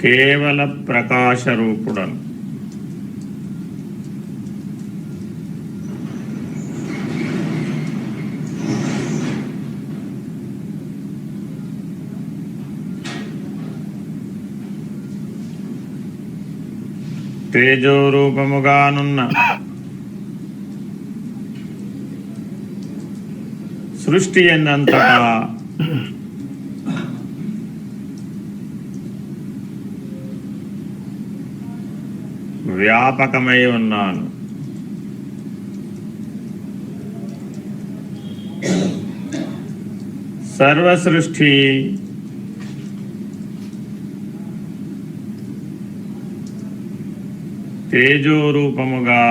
Speaker 3: కేవల ప్రకాశ రూపుడను. తేజోరూపముగానున్న సృష్టి ఎందంతటా వ్యాపకమై ఉన్నాను. సర్వసృష్టి తేజోరూపముగా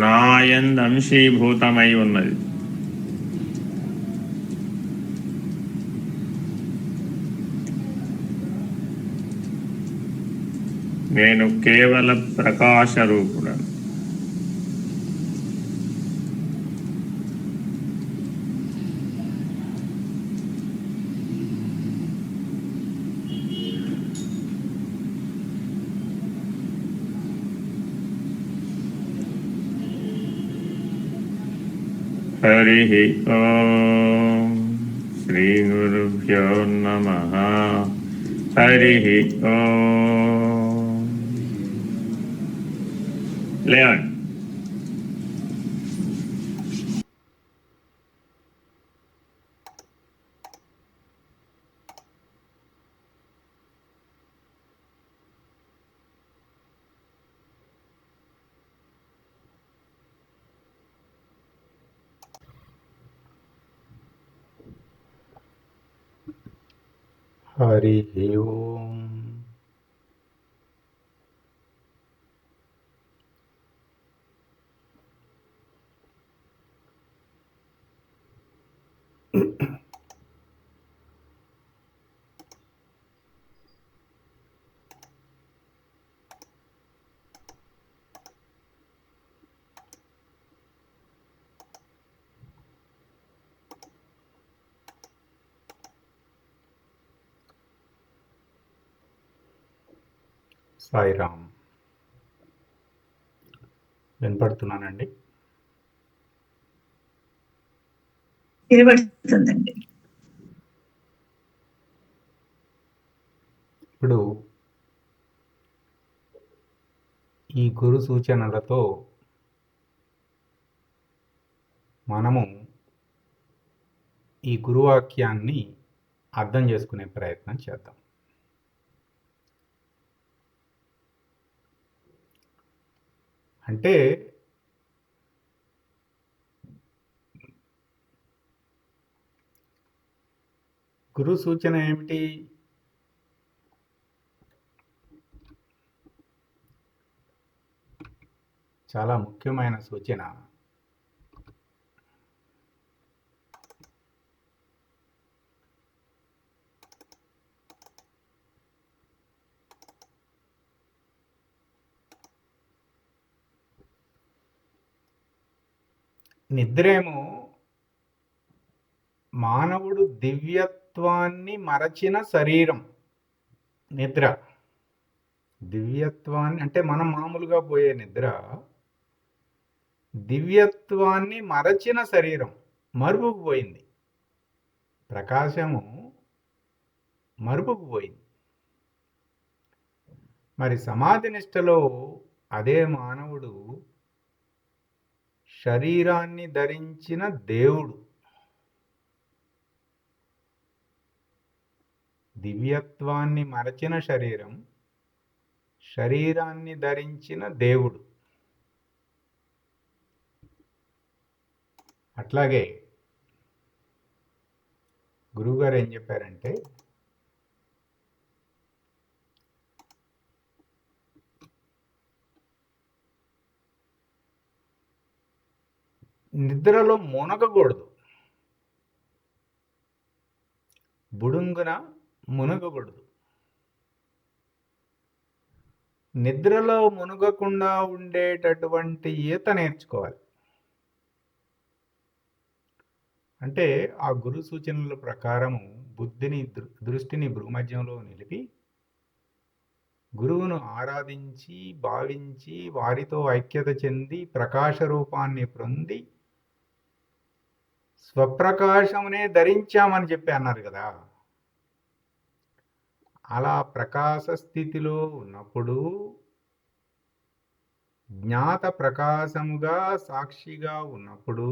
Speaker 3: నాయందు అంశీభూతమై ఉన్నది. నేను కేవల ప్రకాశ రూపుడను. హరి ఓం శ్రీ గురుభ్యో నమః. హరి ఓం. లేవండి.
Speaker 1: హరి ఓం. సాయిరామ్. వినపడుతున్నానండి?
Speaker 4: వినబడుతుందండి.
Speaker 1: ఇప్పుడు ఈ గురు సూచనలతో మనము ఈ గురువాక్యాన్ని అర్థం చేసుకునే ప్రయత్నం చేద్దాం. అంటే గురు సూచన ఏమిటి? చాలా ముఖ్యమైన సూచన. నిద్రేమో మానవుడు దివ్యత్వాన్ని మరచిన శరీరం. నిద్ర దివ్యత్వాన్ని, అంటే మనం మామూలుగా పోయే నిద్ర దివ్యత్వాన్ని మరచిన శరీరం. మరుపుకు పోయింది, ప్రకాశము మరుపుకు పోయింది. మరి సమాధి నిష్టలో అదే మానవుడు శరీరాన్ని ధరించిన దేవుడు. దివ్యత్వాన్ని మరచిన శరీరం, శరీరాన్ని ధరించిన దేవుడు. అట్లాగే గురువుగారు ఏం చెప్పారంటే, నిద్రలో మునగకూడదు, బుడుంగున మునగకూడదు. నిద్రలో మునగకుండా ఉండేటటువంటి ఈత నేర్చుకోవాలి. అంటే ఆ గురు సూచనల ప్రకారము బుద్ధిని, దృష్టిని భూమధ్యంలో నిలిపి గురువును ఆరాధించి, భావించి, వారితో ఐక్యత చెంది, ప్రకాశ రూపాన్ని పొంది స్వప్రకాశమునే ధరించామని చెప్పి అన్నారు కదా. అలా ప్రకాశ స్థితిలో ఉన్నప్పుడు జ్ఞాత ప్రకాశముగా సాక్షిగా ఉన్నప్పుడు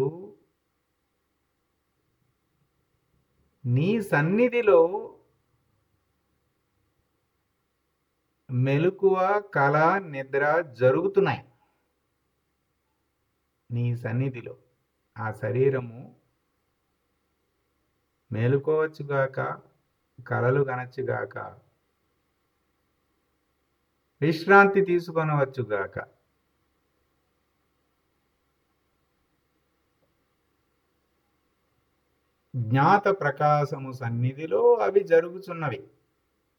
Speaker 1: నీ సన్నిధిలో మెలకువ, కళ, నిద్ర జరుగుతున్నాయి. నీ సన్నిధిలో ఆ శరీరము మేలుకోవచ్చుగాక, కలలు గనచ్చుగాక, విశ్రాంతి తీసుకొనవచ్చుగాక. జ్ఞాత ప్రకాశము సన్నిధిలో అవి జరుగుతున్నవి.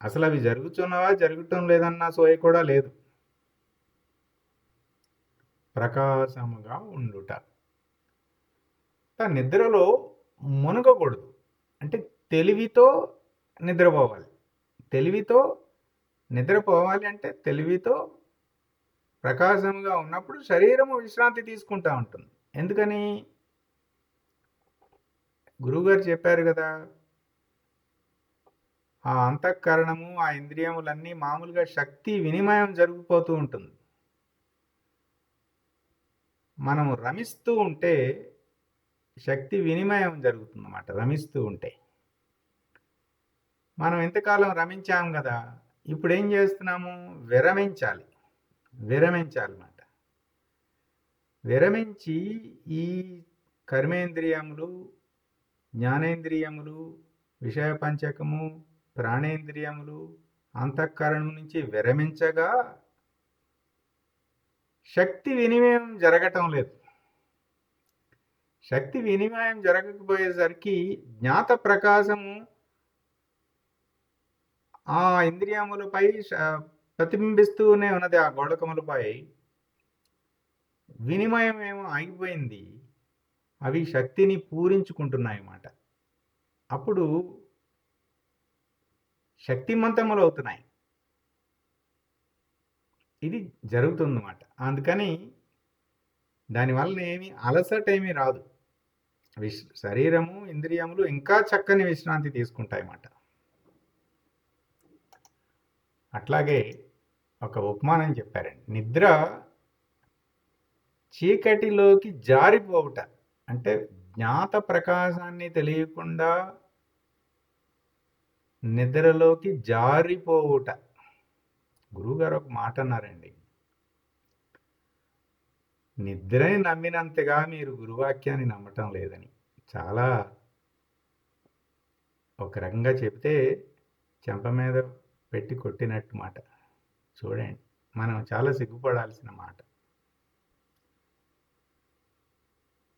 Speaker 1: అసలు అవి జరుగుతున్నవా, జరగటం లేదన్న సోయ కూడా లేదు. ప్రకాశముగా ఉండుట. నిద్రలో మునగకూడదు. అంటే తెలివితో నిద్రపోవాలి. తెలివితో నిద్రపోవాలి అంటే తెలివితో ప్రకాశంగా ఉన్నప్పుడు శరీరము విశ్రాంతి తీసుకుంటా ఉంటుంది. ఎందుకని? గురువుగారు చెప్పారు కదా, ఆ అంతఃకరణము, ఆ ఇంద్రియములన్నీ మామూలుగా శక్తి వినిమయం జరిగిపోతూ ఉంటుంది. మనము రమిస్తూ ఉంటే శక్తి వినిమయం జరుగుతుందన్నమాట. రమిస్తూ ఉంటే మనం ఎంతకాలం రమించాం కదా, ఇప్పుడు ఏం చేస్తున్నాము? విరమించాలన్నమాట. విరమించి ఈ కర్మేంద్రియములు, జ్ఞానేంద్రియములు, విషయ పంచకము, ప్రాణేంద్రియములు, అంతఃకరణం నుంచి విరమించగా శక్తి వినిమయం జరగటం లేదు. శక్తి వినిమయం జరగకపోయేసరికి జ్ఞాత ప్రకాశము ఆ ఇంద్రియములపై ప్రతిబింబిస్తూనే ఉన్నది. ఆ గోళకములపై వినిమయం ఏమో ఆగిపోయింది. అవి శక్తిని పూరించుకుంటున్నాయి అన్నమాట. అప్పుడు శక్తిమంతములు అవుతున్నాయి. ఇది జరుగుతుందన్నమాట. అందుకని దానివల్ల ఏమి అలసట ఏమీ రాదు. శరీరము, ఇంద్రియములు ఇంకా చక్కని విశ్రాంతి తీసుకుంటాయి అన్నమాట. అట్లాగే ఒక ఉపమానం చెప్పారండి. నిద్ర చీకటిలోకి జారిపోవుట అంటే జ్ఞాత ప్రకాశాన్ని తెలియకుండా నిద్రలోకి జారిపోవుట. గురువుగారు ఒక మాట అన్నారండి, నిద్రని నమ్మినంతగా మీరు గురువాక్యాన్ని నమ్మటం లేదని. చాలా ఒక రకంగా చెప్తే చెంప మీద పెట్టి కొట్టినట్టు మాట. చూడండి, మనం చాలా సిగ్గుపడాల్సిన మాట.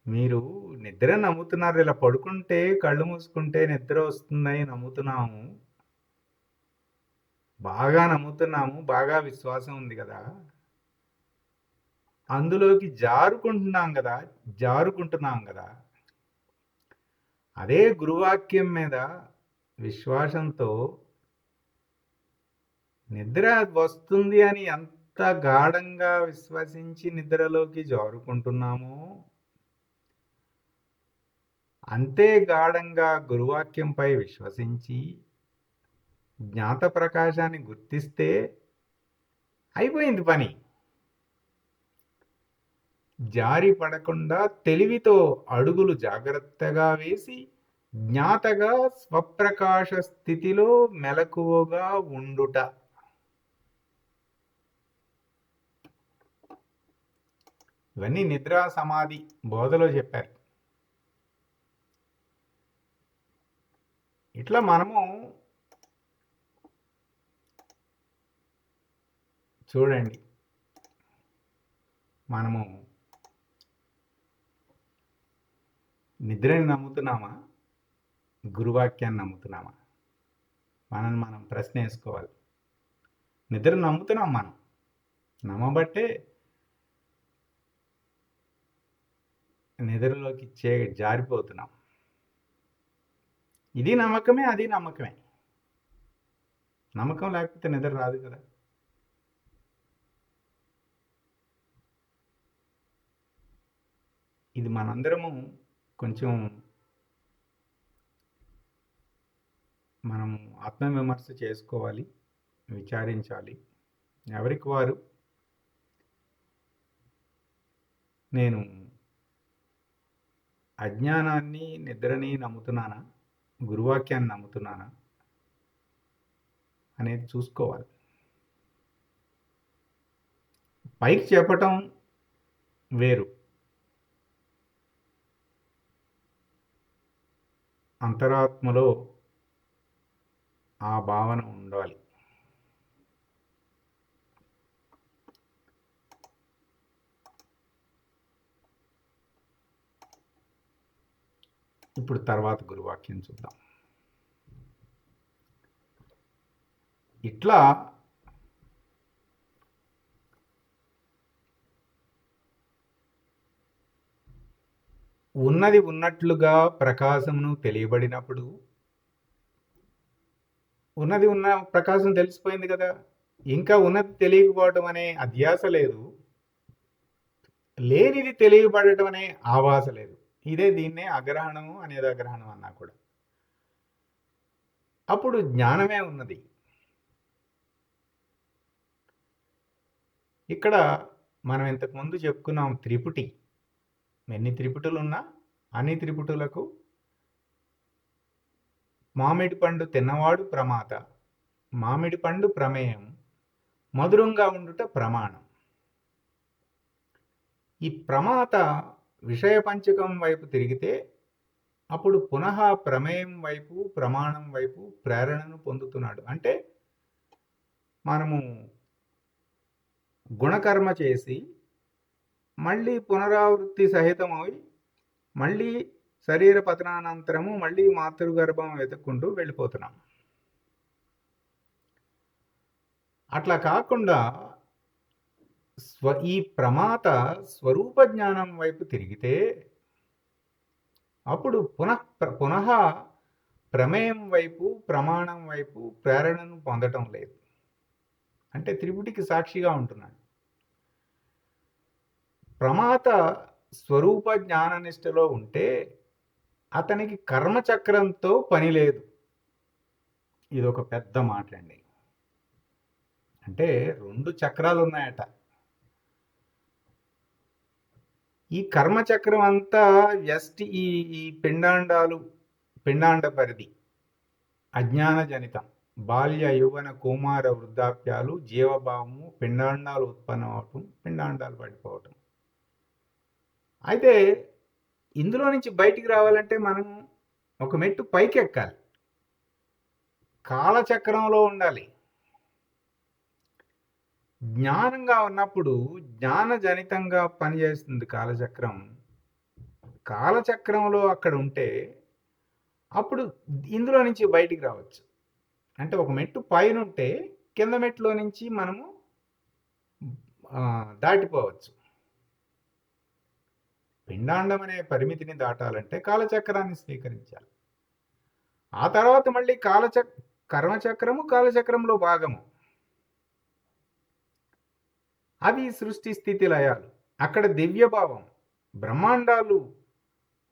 Speaker 1: మీరు నిద్ర నమ్ముతున్నారు. ఇలా పడుకుంటే కళ్ళు మూసుకుంటే నిద్ర వస్తుందని నమ్ముతున్నాము, బాగా నమ్ముతున్నాము, బాగా విశ్వాసం ఉంది కదా, అందులోకి జారుకుంటున్నాం కదా. అదే గురువాక్యం మీద విశ్వాసంతో నిద్ర వస్తుంది అని ఎంత గాఢంగా విశ్వసించి నిద్రలోకి జారుకుంటున్నామో, అంతే గాఢంగా గురువాక్యంపై విశ్వసించి జ్ఞాత ప్రకాశాన్ని గుర్తిస్తే అయిపోయింది పని. జారి పడకుండా తెలివితో అడుగులు జాగ్రత్తగా వేసి జ్ఞాతగా స్వప్రకాశ స్థితిలో మెలకువగా ఉండుట. ఇవన్నీ నిద్రా సమాధి బోధలో చెప్పారు. ఇట్లా మనము చూడండి, మనము నిద్రని నమ్ముతున్నామా, గురువాక్యాన్ని నమ్ముతున్నామా? మనం ప్రశ్న వేసుకోవాలి. నిద్ర నమ్ముతున్నాం. మనం నమ్మబట్టే నిద్రలోకి జారిపోతున్నాం. ఇది నమ్మకమే, అది నమ్మకమే. నమ్మకం లేకపోతే నిద్ర రాదు కదా. ఇది మనందరము కొంచెం మనం ఆత్మవిమర్శ చేసుకోవాలి, విచారించాలి. ఎవరికి వారు నేను అజ్ఞానాన్ని, నిద్రని నమ్ముతున్నానా, గురువాక్యాన్ని నమ్ముతున్నానా అనేది చూసుకోవాలి. పైకి చెప్పటం వేరు, అంతరాత్మలో ఆ భావన ఉండాలి. ఇప్పుడు తర్వాత గురువాక్యం చూద్దాం. ఇట్లా ఉన్నది ఉన్నట్లుగా ప్రకాశమును తెలియబడినప్పుడు, ఉన్నది ఉన్న ప్రకాశం తెలిసిపోయింది కదా, ఇంకా ఉన్నది తెలియకపోవటం అనే అధ్యాస లేదు, లేనిది తెలియబడటం అనే ఆవాస లేదు. ఇదే దీన్నే అగ్రహణము అనేది అగ్రహణం అన్నా కూడా. అప్పుడు జ్ఞానమే ఉన్నది. ఇక్కడ మనం ఇంతకుముందు చెప్పుకున్నాం త్రిపుటి. ఎన్ని త్రిపుటులు ఉన్నా అన్ని త్రిపుటులకు మామిడి పండు తిన్నవాడు ప్రమాత, మామిడి పండు ప్రమేయం, మధురంగా ఉండుట ప్రమాణం. ఈ ప్రమాత విషయ పంచకం వైపు తిరిగితే అప్పుడు పునః ప్రమేయం వైపు, ప్రమాణం వైపు ప్రేరణను పొందుతున్నాడు. అంటే మనము గుణకర్మ చేసి మళ్ళీ పునరావృత్తి సహితమై మళ్ళీ శరీర పతనానంతరము మళ్ళీ మాతృగర్భం వెతుక్కుంటూ వెళ్ళిపోతున్నాం. అట్లా కాకుండా ఈ ప్రమాత స్వరూప జ్ఞానం వైపు తిరిగితే అప్పుడు పునః ప్రమేయం వైపు, ప్రమాణం వైపు ప్రేరణను పొందటం లేదు. అంటే త్రిపుటికి సాక్షిగా ఉంటున్నాడు. ప్రమాత స్వరూప జ్ఞాననిష్టలో ఉంటే అతనికి కర్మచక్రంతో పని లేదు. ఇది ఒక పెద్ద మాట అండి. అంటే 2 చక్రాలు ఉన్నాయట. ఈ కర్మచక్రం అంతా ఈ పిండాండ పరిధి అజ్ఞాన జనితం. బాల్య యౌవన కుమార వృద్ధాప్యాలు, జీవభావము, పిండాండాలు ఉత్పన్నం అవటం, పిండాండాలు పడిపోవటం. అయితే ఇందులో నుంచి బయటికి రావాలంటే మనం ఒక మెట్టు పైకి ఎక్కాలి. కాలచక్రంలో ఉండాలి. జ్ఞానంగా ఉన్నప్పుడు జ్ఞానజనితంగా పనిచేస్తుంది కాలచక్రం. కాలచక్రంలో అక్కడ ఉంటే అప్పుడు ఇందులో నుంచి బయటికి రావచ్చు. అంటే ఒక మెట్టు పైన ఉంటే కింద మెట్టులో నుంచి మనము దాటిపోవచ్చు. పిండాండం అనే పరిమితిని దాటాలంటే కాలచక్రాన్ని స్వీకరించాలి. ఆ తర్వాత మళ్ళీ కర్మచక్రము కాలచక్రంలో భాగము. అవి సృష్టి స్థితి లయాలు. అక్కడ దివ్యభావం, బ్రహ్మాండాలు.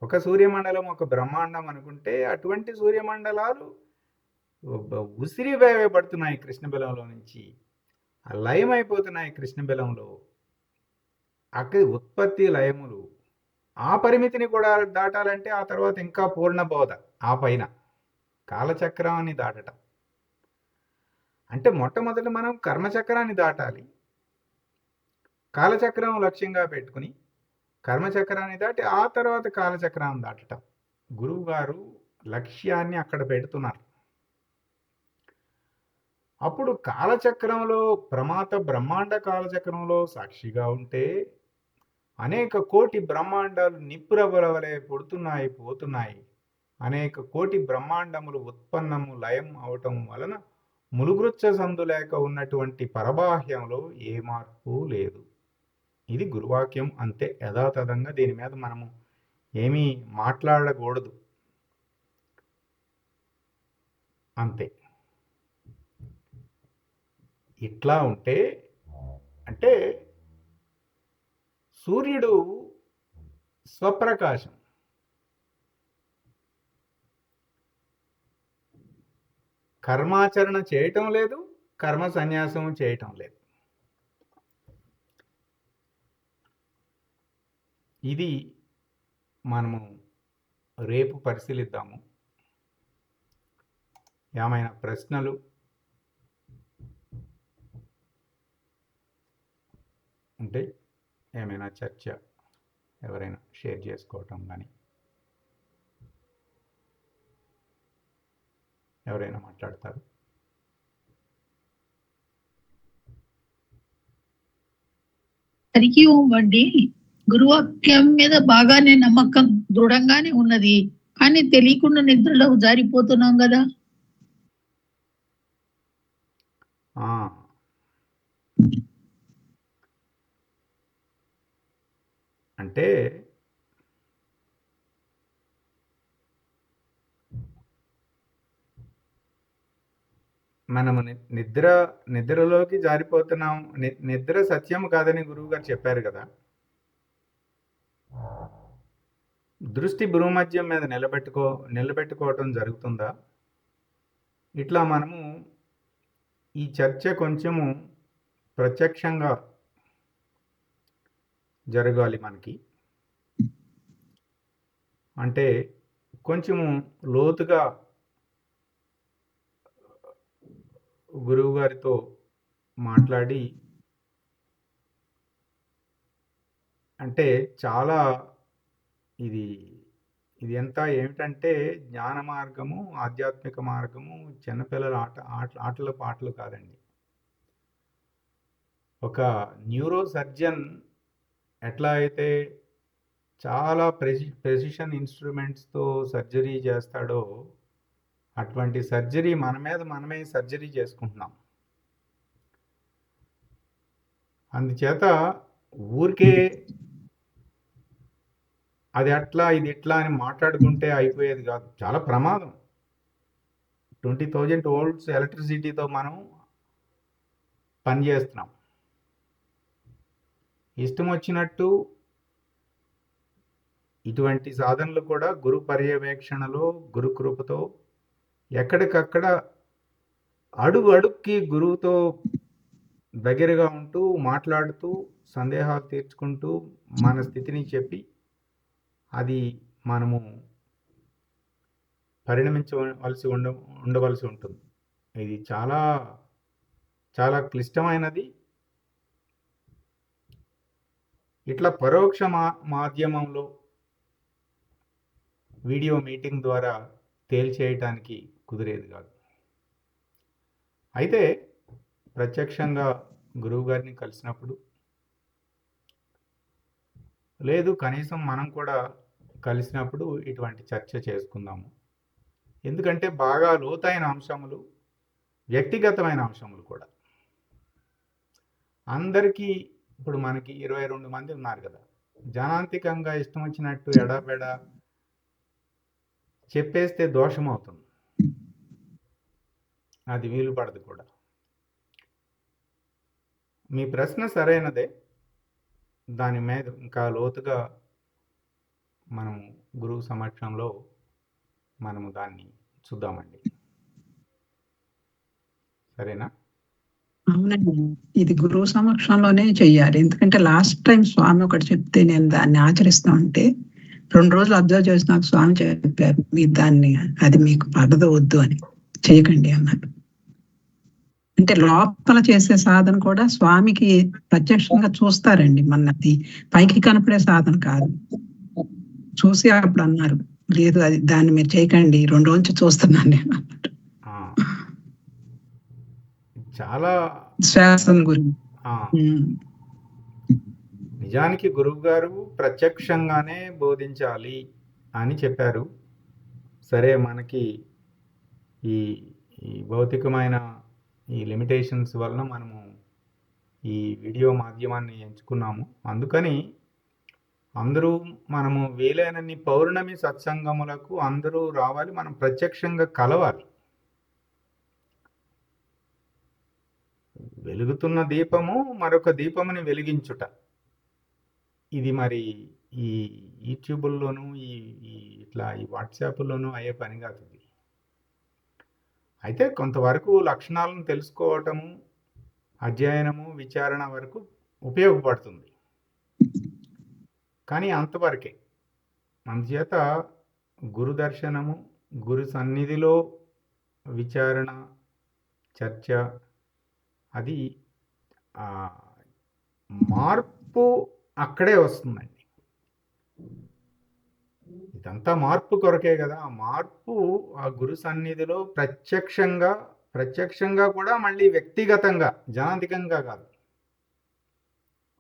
Speaker 1: ఒక సూర్యమండలం ఒక బ్రహ్మాండం అనుకుంటే అటువంటి సూర్యమండలాలు ఉసిరివేయబడుతున్నాయి కృష్ణబిలంలో నుంచి, లయమైపోతున్నాయి కృష్ణబిలంలో. అక్కడ ఉత్పత్తి లయములు. ఆ పరిమితిని కూడా దాటాలంటే ఆ తర్వాత ఇంకా పూర్ణ బోధ. ఆ పైన కాలచక్రాన్ని దాటటం అంటే మొట్టమొదటి మనం కర్మచక్రాన్ని దాటాలి. కాలచక్రం లక్ష్యంగా పెట్టుకుని కర్మచక్రాన్ని దాటి ఆ తర్వాత కాలచక్రాన్ని దాటటం. గురువు గారు లక్ష్యాన్ని అక్కడ పెడుతున్నారు. అప్పుడు కాలచక్రంలో ప్రమాత బ్రహ్మాండ కాలచక్రంలో సాక్షిగా ఉంటే అనేక కోటి బ్రహ్మాండాలు నిప్పురవ్వల వలె పుడుతున్నాయి, పోతున్నాయి. అనేక కోటి బ్రహ్మాండములు ఉత్పన్నము లయం అవటం వలన ములుగృచ్చ సందు లేక ఉన్నటువంటి పరబాహ్యంలో ఏ మార్పు లేదు. ఇది గురువాక్యం. అంతే యథాతథంగా. దీని మీద మనము ఏమీ మాట్లాడకూడదు. అంతే. ఇట్లా ఉంటే అంటే సూర్యుడు స్వప్రకాశం. కర్మాచరణ చేయటం లేదు, కర్మ సన్యాసం చేయటం లేదు. ఇది మనము రేపు పరిశీలిద్దాము. ఏమైనా ప్రశ్నలు ఉంటే ఏమైనా చర్చ ఎవరైనా షేర్ చేసుకోవటం కానీ ఎవరైనా మాట్లాడతారు?
Speaker 4: హరికి ఓం అండి. గురువాక్యం మీద బాగానే నమ్మకం దృఢంగానే ఉన్నది, కానీ తెలియకుండా నిద్రలో జారిపోతున్నాం కదా.
Speaker 1: ఆ, అంటే మనము నిద్రలోకి జారిపోతున్నాం. నిద్ర సత్యం కాదని గురువు గారు చెప్పారు కదా. దృష్టి భూమధ్యం మీద నిలబెట్టుకోవటం జరుగుతుందా? ఇట్లా మనము ఈ చర్చ కొంచెము ప్రత్యక్షంగా జరగాలి మనకి. అంటే కొంచెము లోతుగా గురువు గారితో మాట్లాడి, అంటే చాలా ఇది ఎంత ఏమిటంటే జ్ఞాన మార్గము, ఆధ్యాత్మిక మార్గము చిన్నపిల్లల ఆటల పాటలు కాదండి. ఒక న్యూరో సర్జన్ ఎట్లా అయితే చాలా ప్రెసిషన్ ఇన్స్ట్రుమెంట్స్తో సర్జరీ చేస్తాడో, అటువంటి సర్జరీ మన మీద మనమే సర్జరీ చేసుకుంటున్నాం. అందుచేత ఊరికే అది అట్లా ఇది ఇట్లా అని మాట్లాడుకుంటే అయిపోయేది కాదు. చాలా ప్రమాదం. 20,000 వోల్ట్స్ ఎలక్ట్రిసిటీతో మనం పనిచేస్తున్నాం. ఇష్టం వచ్చినట్టు ఇటువంటి సాధనలు కూడా గురు పర్యవేక్షణలో, గురు కృపతో ఎక్కడికక్కడ అడుగుకి గురువుతో దగ్గరగా ఉంటూ, మాట్లాడుతూ, సందేహాలు తీర్చుకుంటూ, మన స్థితిని చెప్పి అది మనము పరిణమించవలసి ఉండవలసి ఉంటుంది. ఇది చాలా చాలా క్లిష్టమైనది. ఇట్లా పరోక్ష మాధ్యమంలో వీడియో మీటింగ్ ద్వారా తేల్చేయటానికి కుదిరేది కాదు. అయితే ప్రత్యక్షంగా గురువు గారిని కలిసినప్పుడు, లేదు కనీసం మనం కూడా కలిసినప్పుడు ఇటువంటి చర్చ చేసుకుందాము. ఎందుకంటే బాగా లోతైన అంశములు, వ్యక్తిగతమైన అంశములు కూడా అందరికీ. ఇప్పుడు మనకి 22 మంది ఉన్నారు కదా, జనాంతికంగా ఇష్టం వచ్చినట్టు ఎడాపెడా చెప్పేస్తే దోషం అవుతుంది. అది వీలు పడదు కూడా. మీ ప్రశ్న సరైనదే. దాని మీద ఇంకా లోతుగా మనము గురువు సమక్షంలో మనము దాన్ని చూద్దామండి. సరేనా?
Speaker 5: అవునండి, ఇది గురువు సమక్షంలోనే చెయ్యాలి. ఎందుకంటే లాస్ట్ టైం స్వామి ఒకటి చెప్తే నేను దాన్ని ఆచరిస్తా ఉంటే 2 రోజులు అబ్జర్వ్ చేసి నాకు స్వామి చెప్పారు, మీరు దాన్ని అది మీకు పడదు, వద్దు అని చేయకండి అన్నారు. అంటే లోపల చేసే సాధన కూడా స్వామికి ప్రత్యక్షంగా చూస్తారండి. మనది పైకి కనపడే సాధన కాదు. చూసి అప్పుడు అన్నారు, లేదు అది దాన్ని మీరు చేయకండి, 2 రోజులు చూస్తున్నాను నేను అన్నట్టు.
Speaker 1: చాలా
Speaker 5: శ్వాసం గురించి
Speaker 1: నిజానికి గురువు గారు ప్రత్యక్షంగానే బోధించాలి అని చెప్పారు. సరే, మనకి ఈ భౌతికమైన ఈ లిమిటేషన్స్ వలన మనము ఈ వీడియో మాధ్యమాన్ని ఎంచుకున్నాము. అందుకని అందరూ మనము వీలైనన్ని పౌర్ణమి సత్సంగములకు అందరూ రావాలి, మనం ప్రత్యక్షంగా కలవాలి. వెలుగుతున్న దీపము మరొక దీపముని వెలిగించుట, ఇది మరి ఈ యూట్యూబ్లోను ఇట్లా ఈ వాట్సాప్లోనూ అయ్యే పని కాదు. అయితే కొంతవరకు లక్షణాలను తెలుసుకోవటము, అధ్యయనము, విచారణ వరకు ఉపయోగపడుతుంది, కానీ అంతవరకే. అందుచేత గురు దర్శనము, గురు సన్నిధిలో విచారణ, చర్చ, అది మార్పు అక్కడే వస్తుందండి. ఇదంతా మార్పు కొరకే కదా. ఆ మార్పు ఆ గురు సన్నిధిలో ప్రత్యక్షంగా కూడా మళ్ళీ వ్యక్తిగతంగా, జనాధికంగా కాదు,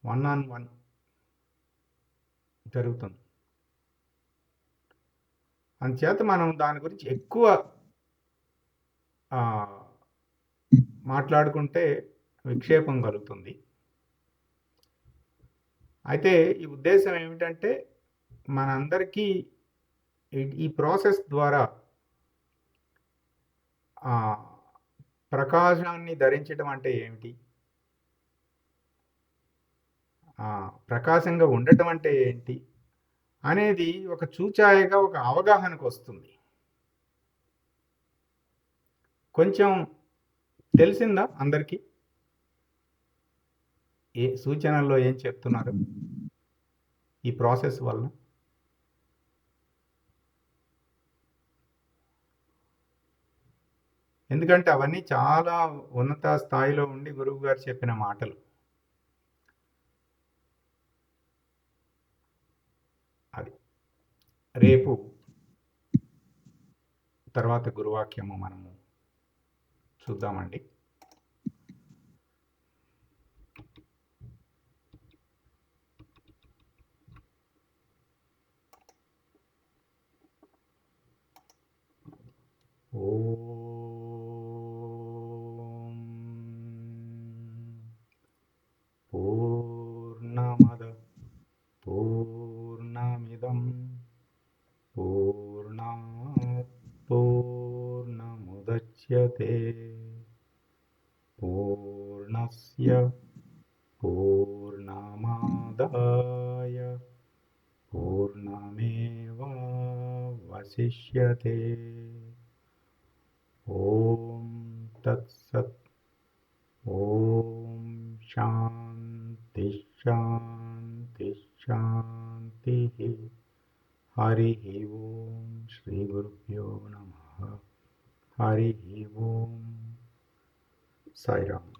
Speaker 1: 1-on-1 జరుగుతుంది. అందుచేత మనం దాని గురించి ఎక్కువ మాట్లాడుకుంటే విక్షేపం కలుగుతుంది. అయితే ఈ ఉద్దేశం ఏమిటంటే, మనందరికీ ఈ ప్రాసెస్ ద్వారా ప్రకాశాన్ని ధరించడం అంటే ఏమిటి, ప్రకాశంగా ఉండటం అంటే ఏంటి అనేది ఒక చూచాయగా ఒక అవగాహనకు వస్తుంది. కొంచెం తెలిసిందా అందరికీ? ఏ సూచనల్లో ఏం చెప్తున్నారు ఈ ప్రాసెస్ వల్ల? ఎందుకంటే అవన్నీ చాలా ఉన్నత స్థాయిలో ఉండి గురువు గారు చెప్పిన మాటలు. అది రేపు తర్వాత గురువాక్యము మనము చూద్దామండి. ఓం పూర్ణమద పూర్ణమిదం పూర్ణాత్ పూర్ణముదచ్యతే పూర్ణస్య పూర్ణమాదాయ పూర్ణమేవావశిష్యతే. ఓం తత్సత్. ఓం శాంతి శాంతి శాంతి. హరి ఓం. శ్రీ గురుభ్యో నమః. హరి ఓం. సాయిరామ్.